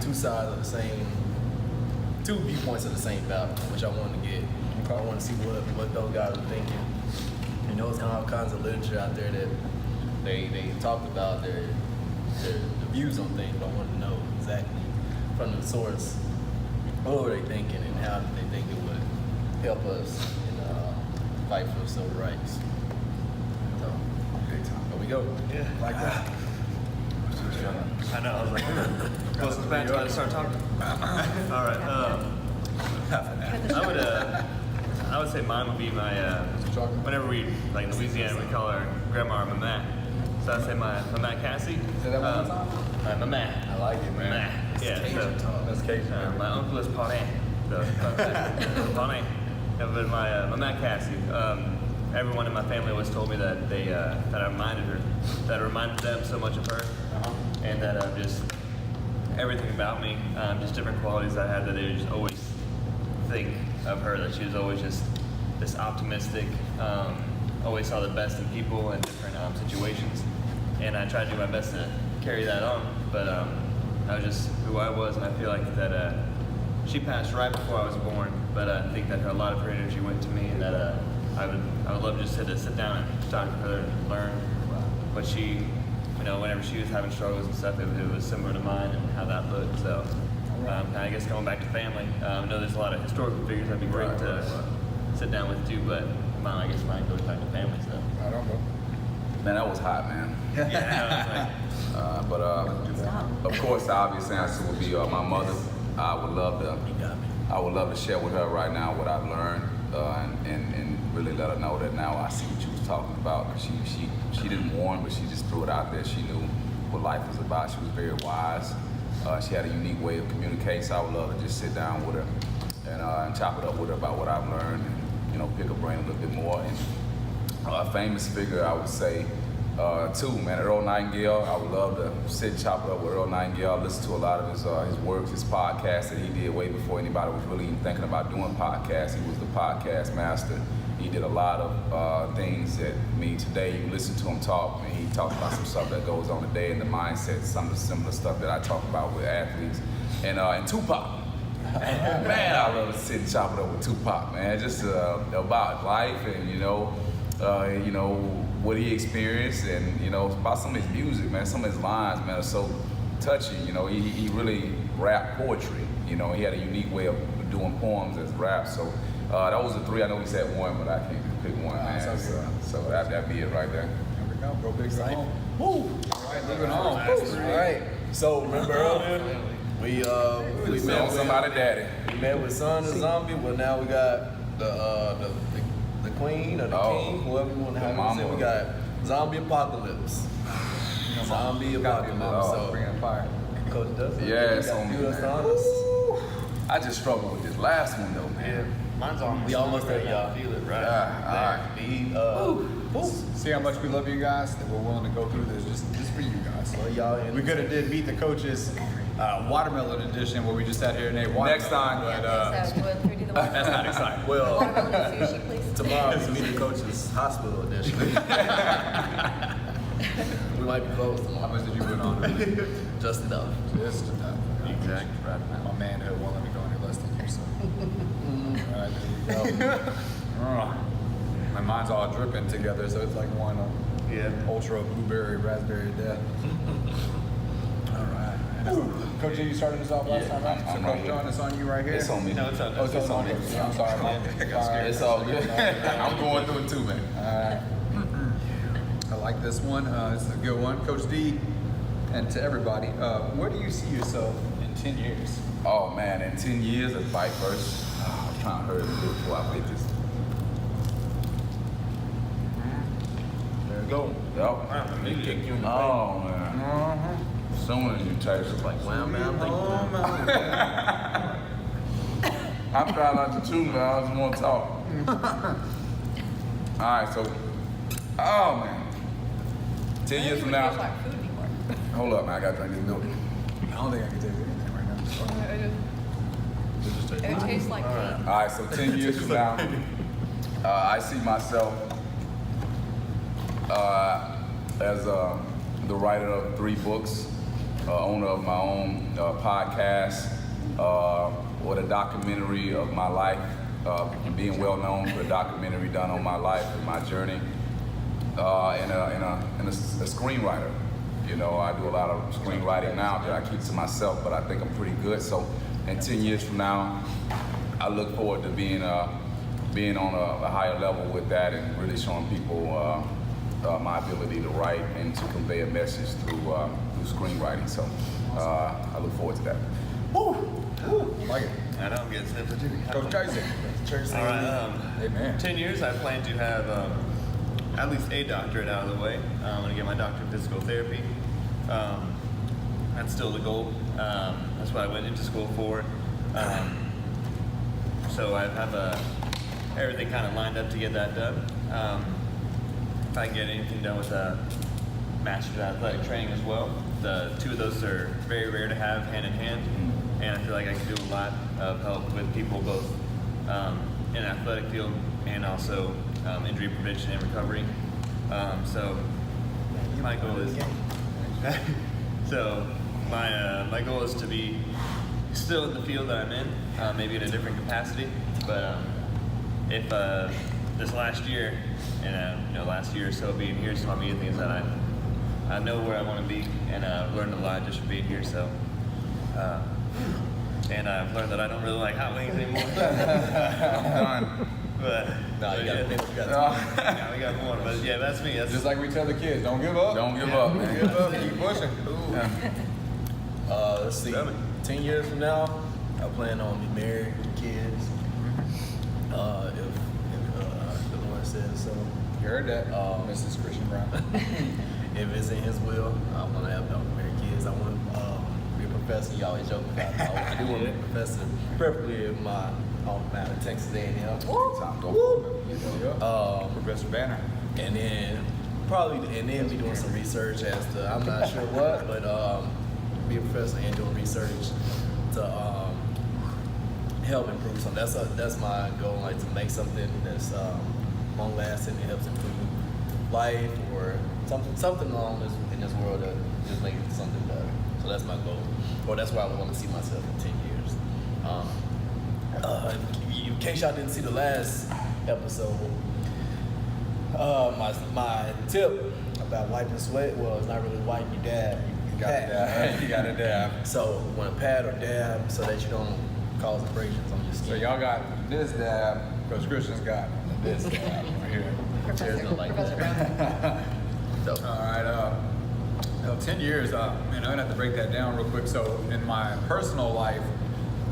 two sides of the same, two viewpoints of the same battle, which I wanted to get. I want to see what those guys are thinking. You know, there's all kinds of literature out there that they talked about their views on things, but I wanted to know exactly from the source what were they thinking and how did they think it would help us in fight for civil rights. So, there we go. Yeah. Like that. I know. I was like, close to back to start talking. All right. I would say mine would be my. Whenever we like in Louisiana, we call our grandma Mama. So I'd say my Mama Cassie. Say that one more time. Mama. I like it, man. Mama. Yeah. So That's Cajun. my uncle is Pawnee. So Pawnee. Yeah, but my Mama Cassie. Everyone in my family always told me that that I reminded her, that I reminded them so much of her, and that just everything about me, just different qualities I had that they just always think of her. That she was always just this optimistic, always saw the best in people and different situations, and I tried to do my best to carry that on. But I was just who I was, and I feel like that she passed right before I was born. But I think that a lot of her energy went to me, and that I would love just to sit down and talk to her and learn what she, whenever she was having struggles and stuff, it was similar to mine and how that looked. So I guess going back to family, I know there's a lot of historical figures that'd be great to sit down with too, but I guess mine goes back to family. So I don't know. Man, that was hot, man. yeah, But of course, the obvious answer would be my mother. I would love to share with her right now what I've learned and really let her know that now I see what you was talking about. She didn't warn, but she just threw it out there. She knew what life was about. She was very wise. She had a unique way of communicating, so I would love to just sit down with her and chop it up with her about what I've learned and pick her brain a little bit more. And a famous figure, I would say, too, man, Earl Nightingale. I would love to sit and chop it up with Earl Nightingale. I listened to a lot of his works, his podcasts that he did way before anybody was really even thinking about doing podcasts. He was the podcast master. He did a lot of things that, today you listen to him talk, and he talks about some stuff that goes on today in the mindset, some of the similar stuff that I talk about with athletes. And Tupac. Man, I love to sit and chop it up with Tupac, man. Just about life and, what he experienced and, about some of his music, man. Some of his lines, man, are so touching. He really rapped poetry. He had a unique way of doing poems as rap. So that was the three. I know he said one, but I can't just pick one, man. So that'd be it right there. There we go. Go big, go home. Woo! All right, moving on. All right. So remember earlier we met with somebody daddy. We met with Son of Zombie. Well, now we got the queen or the king, whoever you want to have it. We got Zombie Apocalypse. Zombie Apocalypse. So bring fire. Coach Dustin. Yes, on I just struggled with this last one though, man. mine's almost. We almost there, y'all. Feel it, right? See how much we love you guys, that we're willing to go through this just for you guys. Well, y'all, We could have did Meet the Coaches watermelon edition where we just sat here and ate watermelon. Next time. But, So we'll do the that's not exciting. Well, watermelon sushi, please. tomorrow is Meet the Coaches Hospital edition. We might be close How tomorrow. much did you put on? Just enough. Just enough. Exactly. Right now. My manhood won't let me go any less than you, so. All right, there you go. My mind's all dripping together, so it's like one ultra blueberry raspberry death. All right. Coach G, you started us off last time, right? So I'm Coach right John, it's on you right here. It's on me. No, it's on. Oh, it's on me. I'm sorry. It's all good. I'm going through it too, man. I like this one. This is a good one. Coach D, and to everybody, where do you see yourself in 10 years? Oh man, in 10 years as bike first. I'm trying to hurry a little bit before I get this. There you go. Yep. They kick you in the face. Oh man. As soon as you taste it, Like, wow, man, I'm I'm trying not to chew, man. I just want to talk. All right, so Oh man. 10 years from now. Like food anymore. Hold up, man. I gotta drink this milk. I don't think I can take anything right now. It tastes like cake. All right, so 10 years from now, I see myself as the writer of 3 books, owner of my own podcast, or the documentary of my life, and being well known for a documentary done on my life and my journey, and a screenwriter. You know, I do a lot of screenwriting now that I keep to myself, but I think I'm pretty good. So, in 10 years from now, I look forward to being on a higher level with that and really showing people my ability to write and to convey a message through screenwriting. So, I look forward to that. Woo! Like it. I know I'm getting snipped too. Coach Jason. All right. Hey, man. 10 years, I plan to have at least a doctorate out of the way. I'm going to get my doctorate in physical therapy. That's still the goal. That's what I went into school for. So I have everything kind of lined up to get that done. If I can get anything done with a master's in athletic training as well. The 2 of those are very rare to have hand in hand, and I feel like I can do a lot of help with people both in the athletic field and also injury prevention and recovery. So my goal is my goal is to be still in the field that I'm in, maybe in a different capacity. But if this last year, and last year or so being here has taught me things that I know where I want to be, and learned a lot just from being here. So, and I've learned that I don't really like hot wings anymore. I'm done. But No, you yeah, got yeah, we got more. But yeah, that's me. That's Just like we tell the kids, don't give up. Don't give up, man. Give up. Keep pushing. Let's see. 10 years from now, I plan on being married with kids. If the Lord says so. You heard that, Mrs. Christian Brown. If it's in His will, I want to have married kids. I want to be a professor. You always joke about it. I do want to be a professor, preferably in my alma mater, Texas A&M. Time, go for it. Professor Banner. And then be doing some research as to, I'm not sure what, but be a professor and doing research to help improve something. That's my goal, like to make something that's long lasting and helps improve life or something along in this world that just make it something better. So that's my goal, or that's where I want to see myself in 10 years. In case y'all didn't see the last episode, my tip about wiping sweat was not really wiping your dab. You You got to dab. So when a pad or dab, so that you don't cause abrasions on your skin. So y'all got this dab, Coach Christian's got this dab right here. There's no like Professor that. Brown. So, All right, 10 years, man, I'm gonna have to break that down real quick. So in my personal life,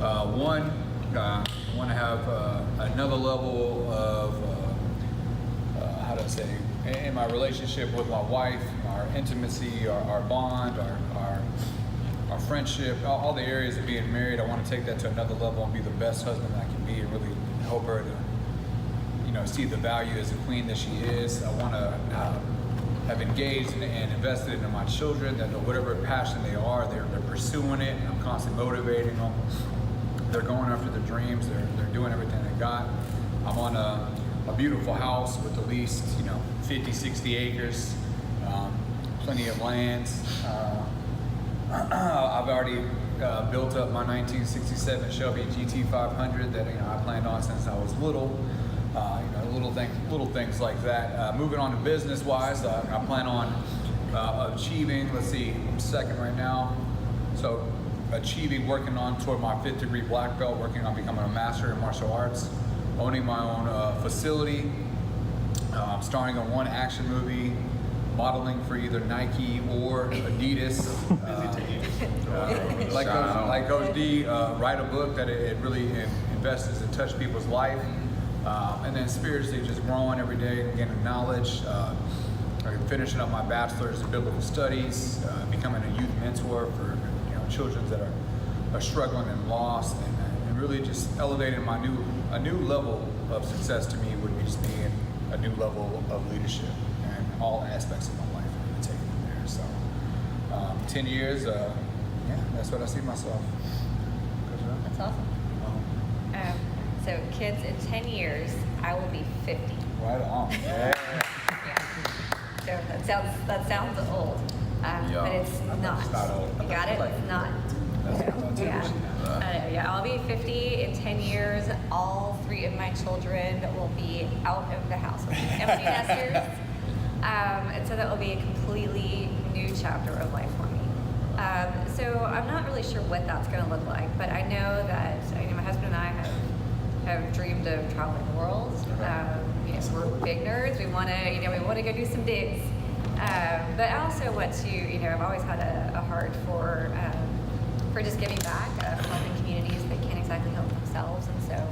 I want to have another level of, how do I say, in my relationship with my wife, our intimacy, our bond, our friendship, all the areas of being married. I want to take that to another level and be the best husband I can be and really help her to, see the value as a queen that she is. I want to have engaged and invested in my children, that whatever passion they are, they're pursuing it, and I'm constantly motivating them. They're going after their dreams. They're doing everything they got. I'm on a beautiful house with at least 50, 60 acres, plenty of lands. I've already built up my 1967 Shelby GT500 that I planned on since I was little. Little things like that. Moving on to business-wise, I plan on achieving. Let's see, I'm second right now. So working on toward my 5th degree black belt, working on becoming a master in martial arts, owning my own facility. I'm starring in one action movie, modeling for either Nike or Adidas. Like Coach D, write a book that it really invests to touch people's life. And then spiritually just growing every day, gaining knowledge, finishing up my bachelor's in biblical studies, becoming a youth mentor for children that are struggling and lost, and really just elevating a new level of success to me would be just being a new level of leadership. and all aspects of my life and really take it from there. So 10 years, yeah, that's what I see myself. That's awesome. So kids, in 10 years, I will be 50. Right on. Yeah. Yeah. So that sounds old, but it's not. It's not old. You got it? It's not. Yeah. Yeah, I'll be 50 in 10 years. All 3 of my children will be out of the house. We'll be empty nesters. And so that will be a completely new chapter of life for me. So I'm not really sure what that's going to look like, but I know that my husband and I have dreamed of traveling the world. We're big nerds. We want to go do some digs. But I also want to, I've always had a heart for just giving back, helping communities that can't exactly help themselves. And so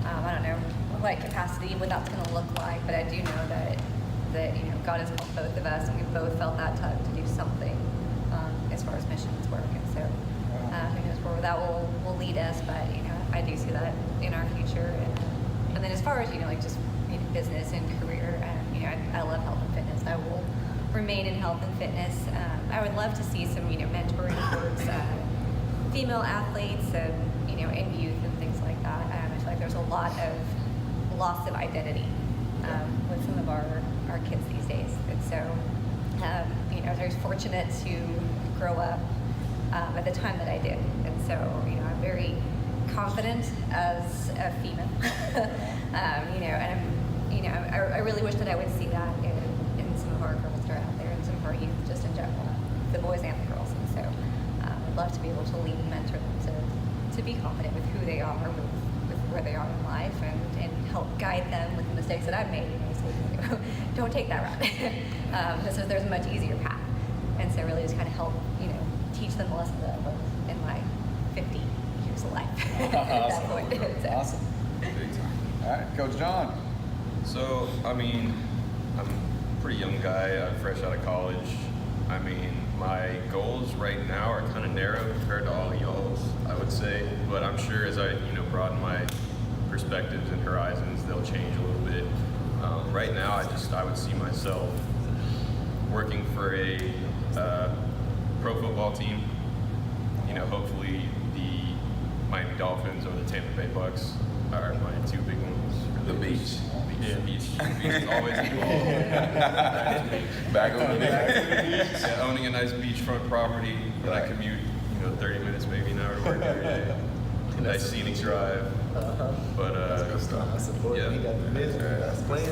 I don't know what capacity, what that's going to look like, but I do know that God has called both of us, and we've both felt that tug to do something as far as missions work. And so who knows where that will lead us, but I do see that in our future. And then as far as just business and career, I love health and fitness. I will remain in health and fitness. I would love to see some mentoring towards female athletes and and youth and things like that. I feel like there's a lot of loss of identity with some of our kids these days. And so I was very fortunate to grow up at the time that I did. And so I'm very confident as a female. And I really wish that I would see that in some of our girls that are out there and some of our youth just in general, the boys and the girls. And so I'd love to be able to lead and mentor them to be confident with who they are, with where they are in life, and help guide them with the mistakes that I've made. Don't take that route. Because there's a much easier path. And so really just kind of help, teach them the lessons that I've learned in my 50 years of life. At that point. So. Awesome. Big time. All right, Coach John. So, I'm a pretty young guy. I'm fresh out of college. My goals right now are kind of narrow compared to all of y'all's, I would say. But I'm sure as I, broaden my perspectives and horizons, they'll change a little bit. Right now, I would see myself working for a pro football team. Hopefully the Miami Dolphins or the Tampa Bay Bucks are my 2 big ones. The beach. Yeah, beach is always involved. Back on the beach. Yeah, owning a nice beachfront property that I commute, 30 minutes maybe an hour to work every day. Nice scenic drive. But I support yeah. you. Got the vision. That's plan.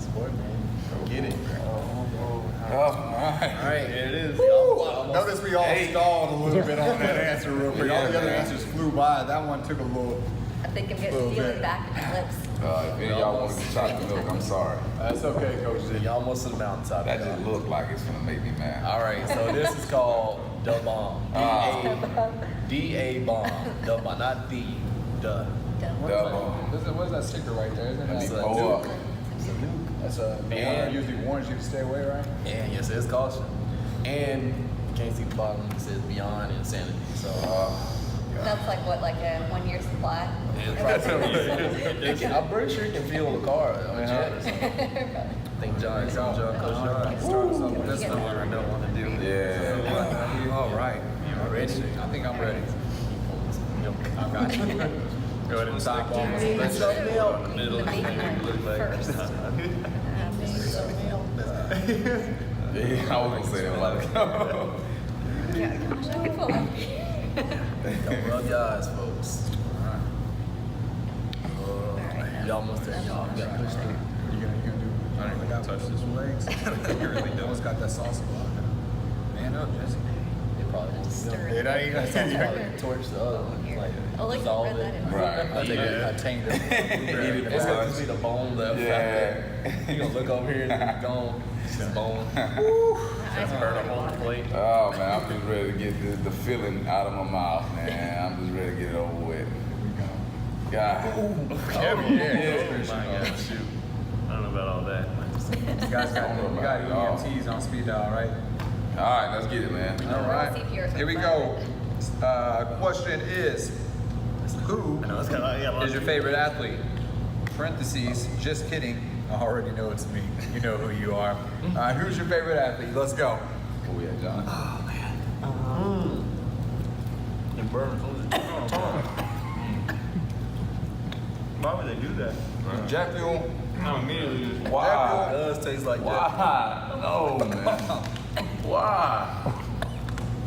Support, man. Get it. All right. Here it is. Notice we all stalled a little bit on that answer real quick. All the other answers flew by. That one took a little. I think I'm getting feeling back in my lips. If any of y'all want to get chocolate milk, I'm sorry. That's okay, Coach Z. Y'all almost to the mountaintop. That just looked like it's gonna make me mad. All right, so this is called Da Bomb. D-A bomb. Da bomb, not D. Da. What's that sticker right there? Isn't That's that a Oh, nuke. That's the one that usually warns you to stay away, right? And yes, it's caution. And you can't see the bottom. It says beyond insanity. So That's like a 1-year supply. I'm pretty sure you can feel the car on the jet or something. I think Coach John. Start something. That's the one I don't want to do. yeah. All right. You ready? I think I'm ready. I got you. Go ahead and stop on. Let's go milk. Middle The baby one first. I was gonna say that like. Yeah, gosh, I could pull up. Don't rub your eyes, folks. Y'all almost there. Y'all got pushed through. You gonna do? I don't even touch this one. Legs. You really don't. Almost got that salsa block. Man up, Jesse. They probably won't Stir It ain't. probably torch the other one. Here. Like, Oh, like dissolve read that it. in. Right. I take it. I tamed it. It's gonna just be the bone left right Yeah. there. You gonna look over here and it's gone. It's just bone. That's Burn a whole plate. Oh man, I'm just ready to get the feeling out of my mouth, man. I'm just ready to get it over with. God. Oh my God, shoot. I don't know about all that. You guys got EMTs on speed dial, right? All right, let's get it, man. All right. CPR Here we go. Question is, who I know it's got a lot is your favorite athlete? Parentheses, just kidding. I already know it's me. You know who you are. Who's your favorite athlete? Let's go. Oh yeah, John. And burn. Why would they do that? Jet fuel. No, immediately just It Why? does taste like that. Why? No, man. Why?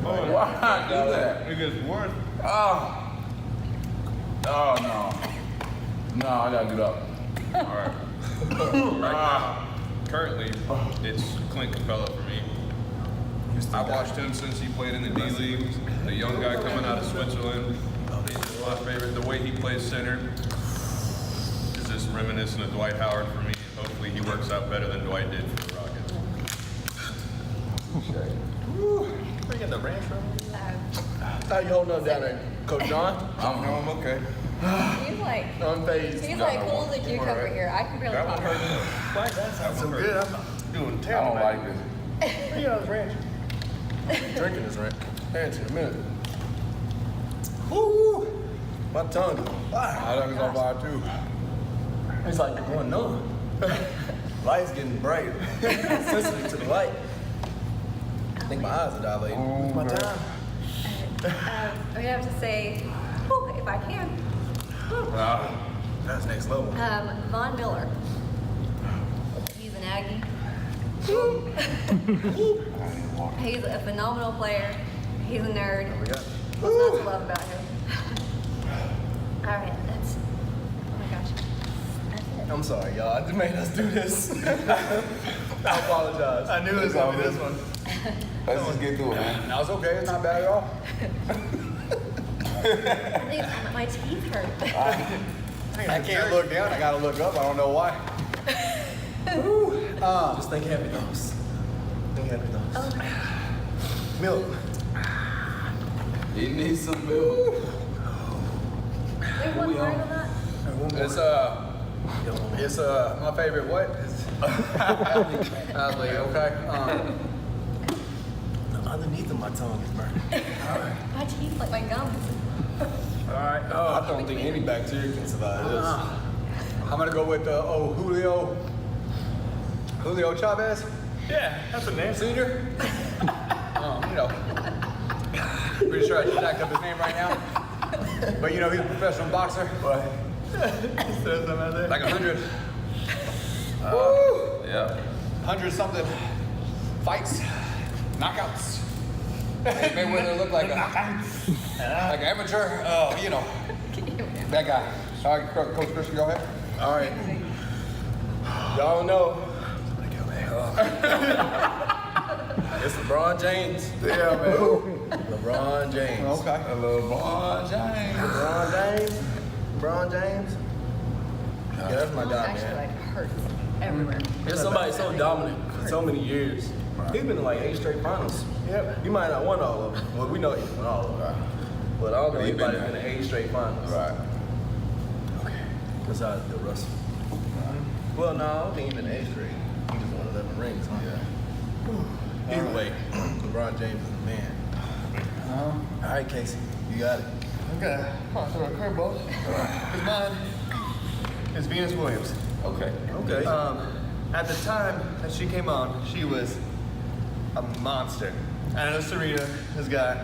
Why do that? it gets worse. Oh no. No, I gotta get up. All right. Right now, currently, it's Clint Capella for me. I watched him since he played in the D League. The young guy coming out of Switzerland. He's my favorite. The way he plays center is just reminiscent of Dwight Howard for me. Hopefully, he works out better than Dwight did for the Rockets. Bringing the ranch from How you holding up down there, Coach John? I'm okay. He's like, Unfazed. he's like cool as a cucumber here. I can barely That one talk. hurt. Why that sounds so good? I'm doing I terrible. don't like this. You know, this ranch. Drinking this ranch. Hands in a minute. Woo! My tongue is on fire. I think it's on fire too. It's like going numb. Light's getting bright. Sensitive to the light. I think my eyes are dilated. It's my time. I'm gonna have to say, whew, if I can, That's next level. Von Miller. He's an Aggie. He's a phenomenal player. He's a nerd. We got What's not to love about him? All right, that's. Oh my gosh, that's it. I'm sorry, y'all. I just made us do this. I apologize. I knew it was gonna be this one. Let's just get through it, man. No, it's okay. It's not bad at all. I think my teeth hurt. I can't look down. I gotta look up. I don't know why. Just think happy thoughts. Think happy thoughts. Oh my gosh. Milk. He needs some milk. There's one word on that? It's my favorite what? Athlete. Okay. Underneath of my tongue is burning. My teeth, like my gums. All right. I don't think any bacteria can survive this. I'm gonna go with Julio Chavez, Yeah, that's a name. Senior. You know, pretty sure I stacked up his name right now. But you know, he's a professional boxer. Says them out there. Like 100. Yeah. 100 something fights, knockouts. Mayweather looked like an amateur. You know, that guy. All right, Coach Christian, go ahead. All right. Y'all know. It's LeBron James. Yeah, man. LeBron James. Okay. LeBron James. LeBron James. LeBron James. Yeah, that's my guy, Actually, man. like hurts everywhere. There's somebody so dominant for so many years. He's been in like 8 straight finals. Yep. He might not won all of them. Well, we know he won all of them. But I don't know He been anybody there. been in 8 straight finals. Right. Besides Bill Russell. Well, no, I don't think he's been 8 straight. He just won 11 rings, huh? Yeah. Either way, LeBron James is the man. All right, Casey, you got it. Okay. Oh, throw a curveball. It's mine. It's Venus Williams. Okay. Okay. At the time that she came on, she was a monster. I know Serena has got,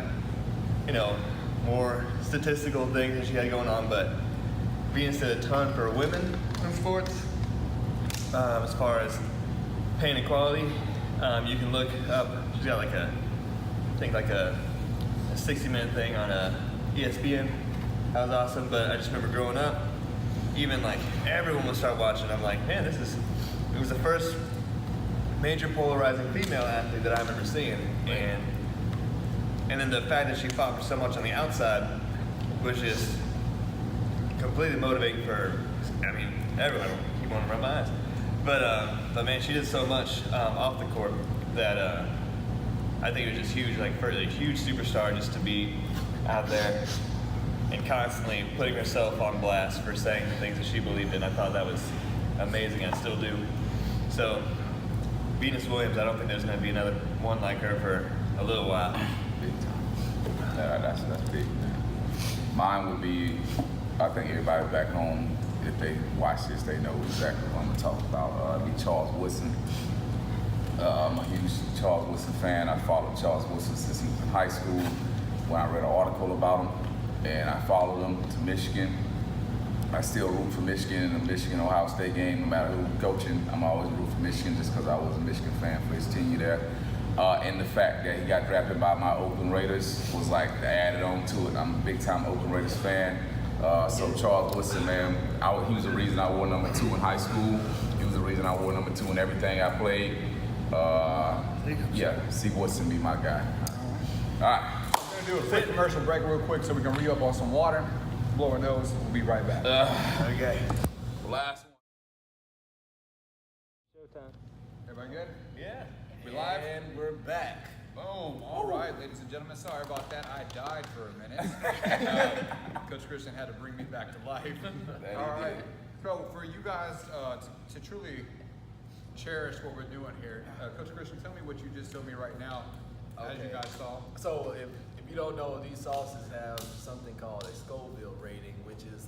you know, more statistical things that she had going on, but Venus did a ton for women in sports. As far as pay and equality, you can look up. She's got like a 60-minute thing on ESPN. That was awesome. But I just remember growing up, even like everyone would start watching. I'm like, man, it was the first major polarizing female athlete that I remember seeing, and then the fact that she fought for so much on the outside was just completely motivating for, I mean, everyone. I don't keep wanting to rub my eyes, but man, she did so much off the court that I think it was just huge, like for a huge superstar just to be out there and constantly putting herself on blast for saying the things that she believed in. I thought that was amazing. I still do. So Venus Williams, I don't think there's going to be another one like her for a little while. Big time. Yeah, that's big. Mine would be, I think everybody back home if they watch this, they know exactly what I'm gonna talk about. Be Charles Woodson. I'm a huge Charles Woodson fan. I followed Charles Woodson since he was in high school. When I read an article about him, and I followed him to Michigan. I still root for Michigan in the Michigan-Ohio State game, no matter who's coaching. I'm always root for Michigan just because I was a Michigan fan for his tenure there. And the fact that he got drafted by my Oakland Raiders was like added on to it. I'm a big-time Oakland Raiders fan. So Charles Woodson, man, he was the reason I wore number 2 in high school. He was the reason I wore number 2 in everything I played. Yeah, see Woodson be my guy. All right. We're gonna do a quick commercial break real quick so we can re-up on some water. Blow our nose. We'll be right back. Okay. Last one. Showtime. Everybody good? Yeah. We live? And we're back. Boom. All right, ladies and gentlemen. Sorry about that. I died for a minute. Coach Christian had to bring me back to life. All right. So for you guys to truly cherish what we're doing here, Coach Christian, tell me what you just told me right now. As you guys saw. So if you don't know, these sauces have something called a Scoville rating, which is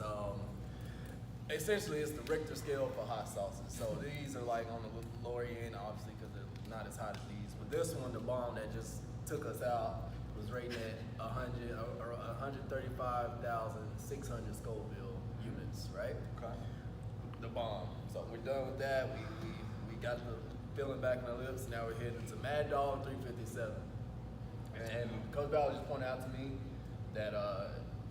essentially it's the Richter scale for hot sauces. So these are like on the lower end, obviously, because they're not as hot as these. But this one, the bomb that just took us out, was rated at 135,600 Scoville units, right? Okay. The bomb. So we're done with that. We got the feeling back in our lips. Now we're heading to Mad Dog 357. And Coach Ballard just pointed out to me that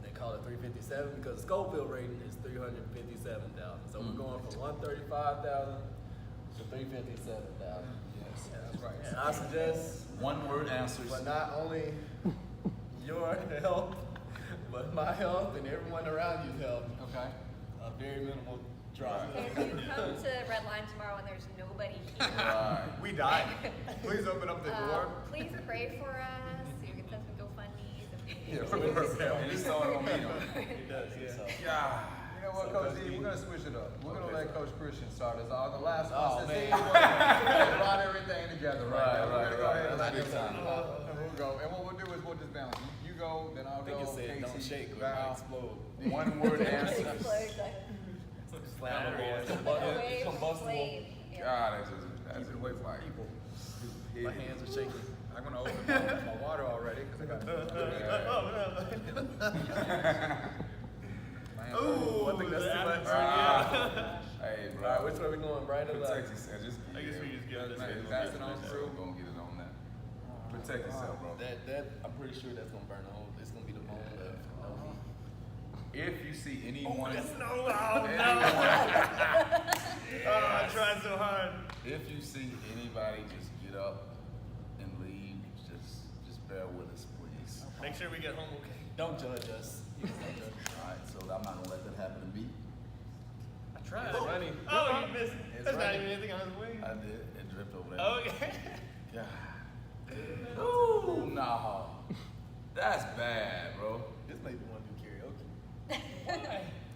they call it 357 because the Scoville rating is 357,000. So we're going from 135,000 to 357,000. Yes, that's right. And I suggest One-word answers. but not only your health, but my health and everyone around you's health. Okay. A very minimal drop. Okay, if you come to RedLine tomorrow and there's nobody here, Right. We died. Please open up the door. please pray for us. You can send some GoFundMe's. Yeah, for And it's all on me though. It does, yeah. Yeah. You know what, Coach E? We're gonna switch it up. We're gonna let Coach Christian start us off. The last Oh, one, since man. he brought everything together right now. We're gonna go ahead and That's let big him time. start. And we'll go. And what we'll do is we'll just balance. You go, then I'll I think go. it said don't Casey, shake or Val. explode. One-word answers. Away from flame. Yeah. God, that's Keep it away from like people. My hands are shaking. I'm gonna open my water already because I got. Ooh, I think that's too much. Hey, bro. All right, which way we going? Right or Protect left? yourself. Just, I guess we just get this in. Pass it on through. Gonna get it on that. Protect yourself, bro. That I'm pretty sure that's gonna burn a hole. It's gonna be the bone left. No heat. If you see anyone, No, I tried so hard. if you see anybody just get up and leave, just bear with us, please. Make sure we get home okay. Don't judge us. You just don't judge us. All right, so I'm not gonna let that happen to me. I tried. It's runny. Oh, you missed. It's That's not runny. even anything on his wing. I did. It dripped over there. Okay. God. Ooh, no. That's bad, bro. This made me want to do karaoke.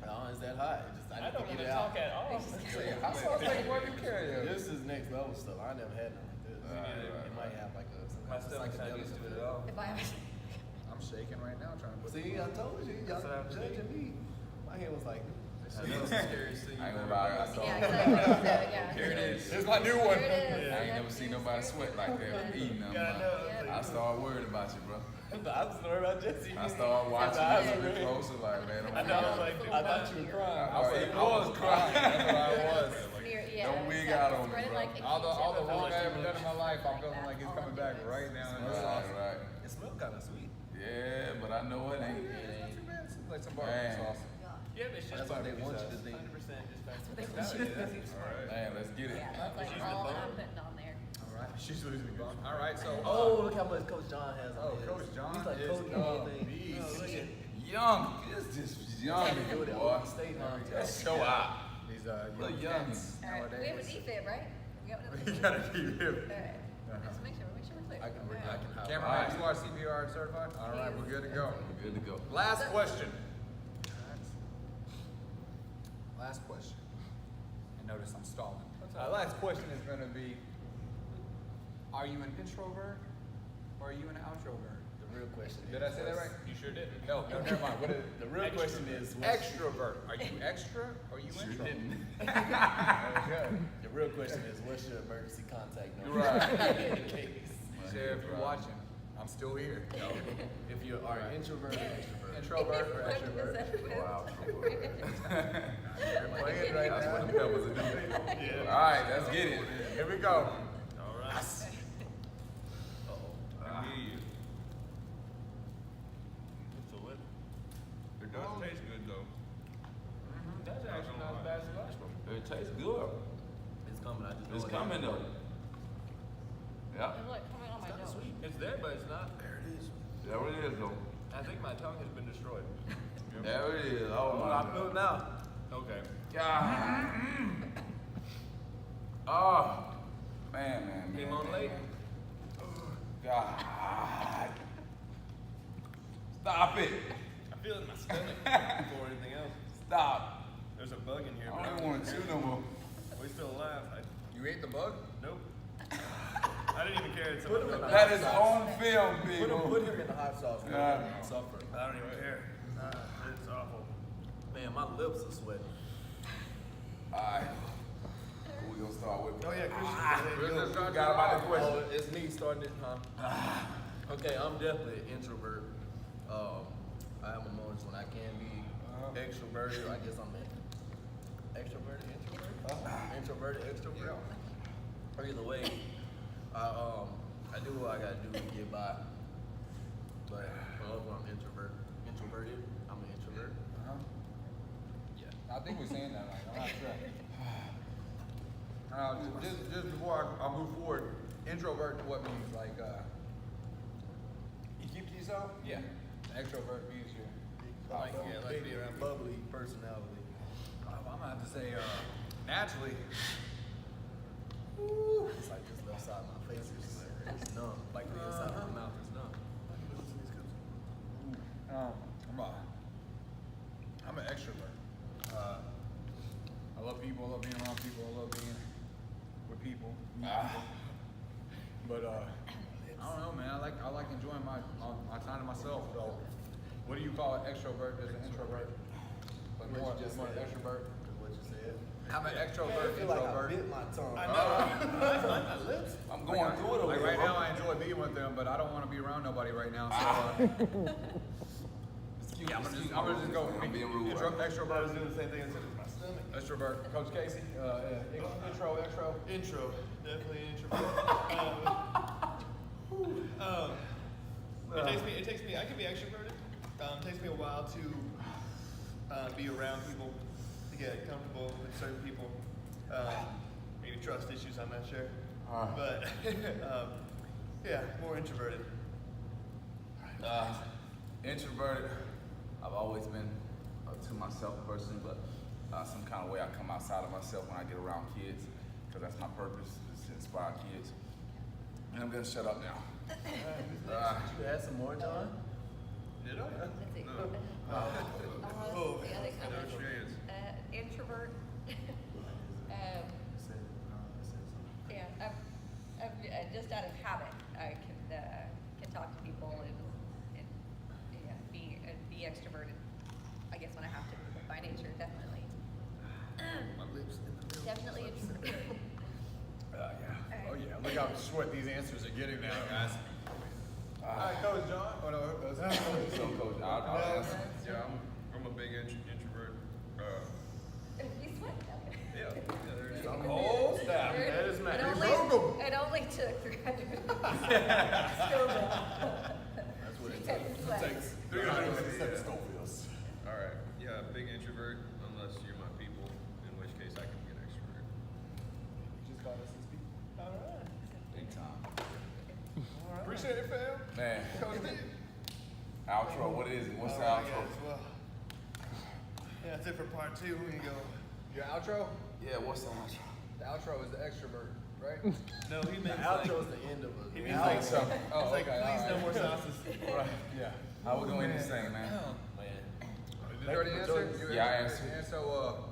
No, it's that hot. It just, I I need don't to want get to it talk out. at all. I saw like one you carry. This is next level stuff. I never had nothing like this. Right. It might have like some My kind of stomach's not used to it at all. If I I'm shaking right now trying to put. See, I told you, y'all That's what I'm saying. judging me. My hand was like, That's the scariest thing. I ain't gonna lie, I saw yeah, it. exactly. So, yeah. Here it is. It's my new There one. it is. I ain't never seen nobody sweat like that eating them. Yeah, I know. I started worried about you, bro. I was worried about Jesse. I started watching I you a little bit closer, like, man, I know, I was like, I thought you were crying. I was crying. That's what I was. Smear, yeah, Don't wig so out on spread me, it bro. like a All the Q-tip. wrong I ever done in my life, I'm feeling like it's coming back right now in this sauce. Right. It smelled kind of sweet. Yeah, but I know it ain't. It's not too bad. It's like some Man. barbecue sauce. Yeah, but it's just That's what they barbecue want you sauce. to think. 100% just fast They food. want you to All right. Man, let's get it. Yeah, that's like She's all the that I'm bone. putting on there. All right, she's losing the bone. All right, so Oh, look how much Coach John has on Oh, his. Coach John He's like is coaching everything. Young, it's just young, Do it at boy. Oregon State now. That's so out. these Look young. kids All right, we have a nowadays. defib, right? We got another You defib. gotta keep him. All right. Just make sure we're clear. I can hop. Cameraman, you are CPR certified? All right, we're good to go. Good to go. Last question. Last question. And notice I'm stalling. Last question is going to be, are you an introvert or are you an outrovert? The real question is. Did I say that right? You sure didn't. No, never mind. What is The real question is what's- extrovert? Are you extra or are you intro? The real question is what's your emergency contact number? Right. In case. Sheriff, if you're watching, I'm still here. If you are introvert or extrovert. Introvert or What extrovert? does that Wow. You're playing right That's now. what that was a do. All right, let's get it. Here we go. All right. I hear you. So what? It does taste good though. That's actually not as bad as the last one. It tastes good. It's coming. I just know It's it coming ain't though. good. Yeah. Look, coming on my nose. Sweet. It's there, but it's not. There it is. There it is though. I think my tongue has been destroyed. There it is. Oh I my feel it God. now. Okay. God. Oh. Man. Came on late. God. Stop it. I feel it in my stomach before anything else. Stop. There's a bug in here. I but don't even want to chew no more. We still alive. You ate the bug? Nope. I didn't even care. It's Put him in the That is on film, Put people. him in the hot sauce. Yeah. Suffer. I don't even care. It's awful. Man, my lips are sweating. Alright. Who we gonna start with? Oh yeah, Christian. Got about the question. Oh, it's me starting it, huh? Okay, I'm definitely an introvert. I am emotional when I can be extroverted. I guess I'm an extroverted, introvert. Introverted, extrovert. Or either way, I do what I gotta do to get by. But when I'm introverted, I'm an introvert. Yeah. I think we're saying that right. I'm not sure. Just before I move forward, introvert what means? Like, you keep to yourself? Yeah. Extrovert means you. Like, yeah, like big, be around bubbly personality. I'm gonna have to say, naturally. It's like this left side of my face is it's numb. Like the inside of my mouth is numb. I'm an extrovert. I love people. I love being around people. I love being with people. meeting people. But I don't know, man. I like enjoying my time to myself. So, what do you call an extrovert versus an introvert? But more extrovert. What you said. I'm an I extrovert, feel like I introvert. bit my tongue. I'm going through it over Like here, right bro. now, I enjoy being with them, but I don't want to be around nobody right now. So, yeah, I'm gonna just go. I'm being rude. I was Extrovert, doing the same thing. I said it's my stomach. extrovert. Coach Casey, intro. Intro, definitely intro. It takes me. I can be extroverted. It takes me a while to be around people, to get comfortable with certain people. Maybe trust issues. I'm not sure, but yeah, more introverted. Introverted. I've always been a to myself person, but some kind of way I come outside of myself when I get around kids, because that's my purpose, is to inspire kids. And I'm gonna shut up now. You had some more, John? Did I? Let's see. No. The other No comment. chance. Introvert. Yeah, I've just out of habit, I can talk to people and yeah, be extroverted. I guess when I have to, but by nature, definitely. My lips in the middle. Definitely introverted. Yeah. Oh yeah. Look how sweat these answers are getting now, guys. All right, Coach John. Oh no, that's So, Coach, I'll answer. Yeah, I'm a big introvert. You sweat. Okay. Yeah, there is. oh snap. That is mad. It only took 300. That's what it Takes. 357 Schofields. All right. Yeah, big introvert unless you're my people, in which case I can be an extrovert. You just called us to speak. All right. Big time. Appreciate it, fam. Man, Coach D. outro, what is it? What's the All right, outro? guys, well, yeah, that's it for part 2. We can go. Your outro? Yeah, what's the outro? The outro is the extrovert, right? No, he The meant outro is the end of it. He The means outro- like so. Oh, it's like, okay, please all no right. more sauces. Right. Yeah. How we gonna end this thing, man? Man. Did you already answer? You Yeah, I answered. answered. And so,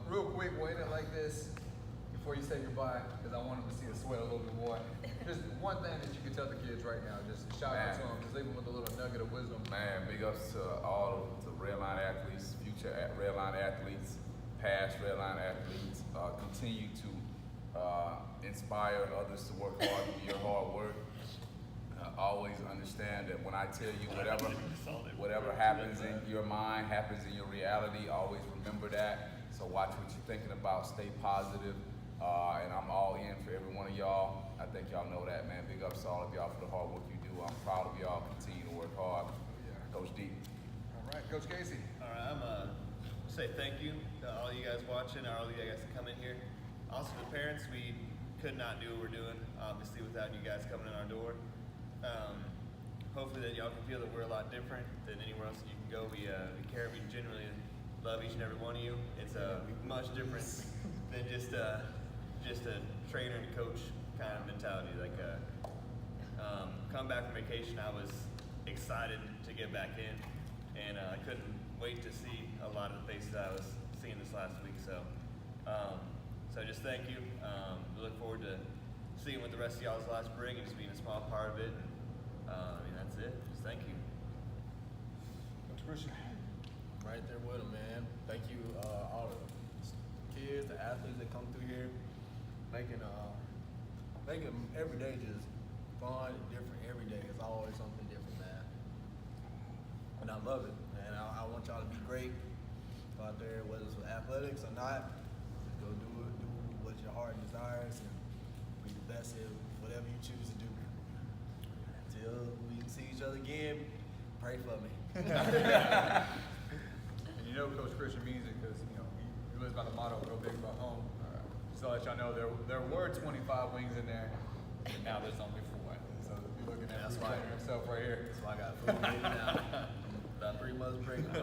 real quick, we'll end it like this. before you say goodbye, because I want them to see us sweat a little bit more. Just one thing that you can tell the kids right now, just shout out to them, just leave them with a little nugget of wisdom. Man, big ups to all of the RedLine athletes, future RedLine athletes, past RedLine athletes. Continue to inspire others to work hard, do your hard work. Always understand that when I tell you whatever happens in your mind, happens in your reality, always remember that. So watch what you're thinking about, stay positive. And I'm all in for every one of y'all. I think y'all know that, man. Big ups to all of y'all for the hard work you do. I'm proud of y'all. Continue to work hard. Coach D. All right, Coach Casey. All right, I'm say thank you to all you guys watching, all you guys that come in here. Also, the parents, we could not do what we're doing, obviously, without you guys coming in our door. Hopefully that y'all can feel that we're a lot different than anywhere else that you can go. We care, we genuinely love each and every one of you. It's much different than just a trainer and coach kind of mentality. Like come back from vacation, I was excited to get back in, and I couldn't wait to see a lot of the faces I was seeing this last week. So just thank you. We look forward to seeing what the rest of y'all's lives bring and just being a small part of it. And that's it. Just thank you. Coach Christian. Right there with them, man. Thank you, all the kids, the athletes that come through here, making every day just fun and different. Every day is always something different, man. And I love it, man. I want y'all to be great. Go out there, whether it's with athletics or not, just go do what your heart desires and be the best at whatever you choose to do. Until we can see each other again, pray for me. And you know Coach Christian means it because, you know, he lives by the motto, go big, go home. Just to let y'all know, there were 25 wings in there, and now there's only 4. So if you're looking at himself right here. That's why I got food baby now. About 3 months pregnant. My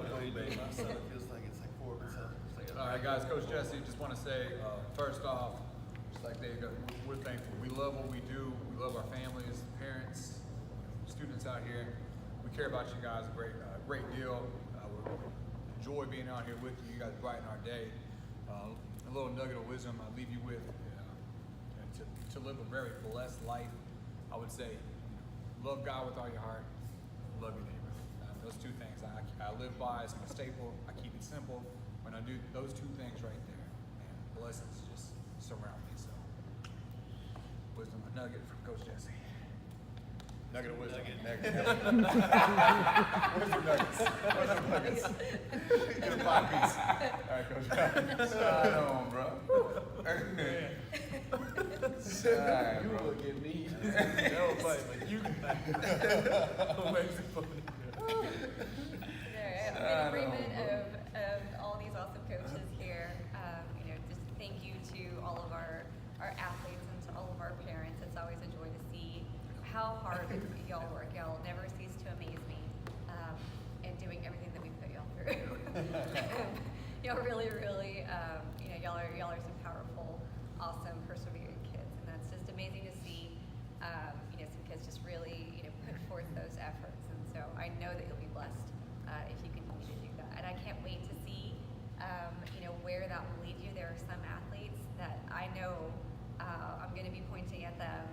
son, it feels like it's like 4%. All right, guys, Coach Jesse, just want to say, first off, just like there you go, we're thankful. We love what we do. We love our families, parents, students out here. We care about you guys a great deal. We enjoy being out here with you. You guys brighten our day. A little nugget of wisdom I leave you with. To live a very blessed life, I would say, love God with all your heart, love your neighbor. Those 2 things I live by. It's my staple. I keep it simple. When I do those 2 things right there, man, blessings just surround me. So, wisdom, a nugget from Coach Jesse. Nugget of wisdom. Nugget. Wisdom nuggets. Wisdom nuggets. Get a 5-piece. All right, Coach. Shine on, bro. Shine, You bro. look at me. That was funny, but you can make it funny. In agreement of all these awesome coaches here, just thank you to all of our athletes and to all of our parents. It's always a joy to see how hard y'all work. Y'all never cease to amaze me in doing everything that we put y'all through. Y'all really, y'all are some powerful, awesome, persevering kids, and that's just amazing to see. Some kids just really, put forth those efforts, and so I know that you'll be blessed if you continue to do that. And I can't wait to see, where that will lead you. There are some athletes that I know I'm going to be pointing at them,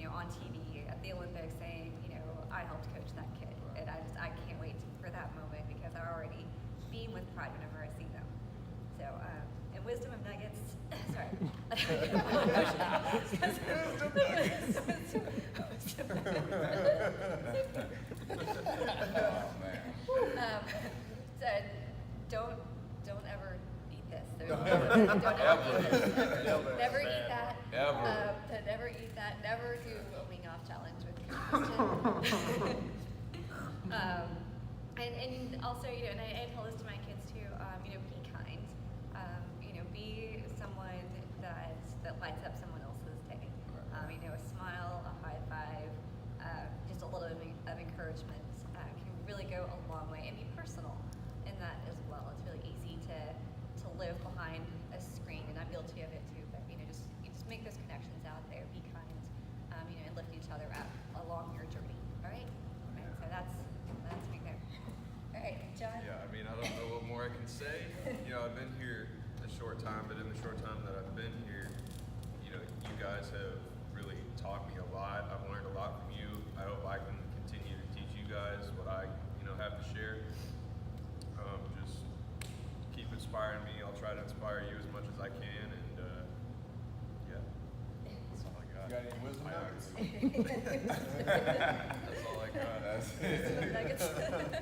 on TV at the Olympics, saying, I helped coach that kid, and I can't wait for that moment because I already beam with pride whenever I see them. So, and wisdom of nuggets. Sorry. Oh, man. So don't ever eat this. Don't ever eat this. Never eat that. Ever. Never eat that. Never do a wing off challenge with Christian. And also, and I tell this to my kids too, be kind. Be someone that lights up someone else's day. A smile, a high five, just a little of encouragement can really go a long way, and be personal in that as well. It's really easy to live behind a screen, and I'm guilty of it too. But you just make those connections out there. Be kind, and lift each other up along your journey. All right. So that's me there. All right, John. Yeah, I don't know what more I can say. I've been here a short time, but in in the short time that I've been here, you know, you guys have really taught me a lot. I've learned a lot from you. I hope I can continue to teach you guys what I, you know, have to share. Just keep inspiring me. I'll try to inspire you as much as I can, and yeah, that's all I got. You got any wisdom nuggets? That's all I got. That's it.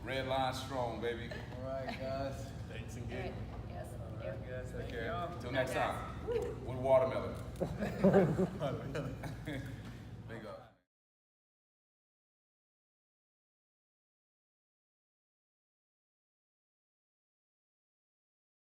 Red line strong, baby. All right, guys. Thanks and All right. Yes. All right, guys. Take Thank care. you. Till next time. With watermelon.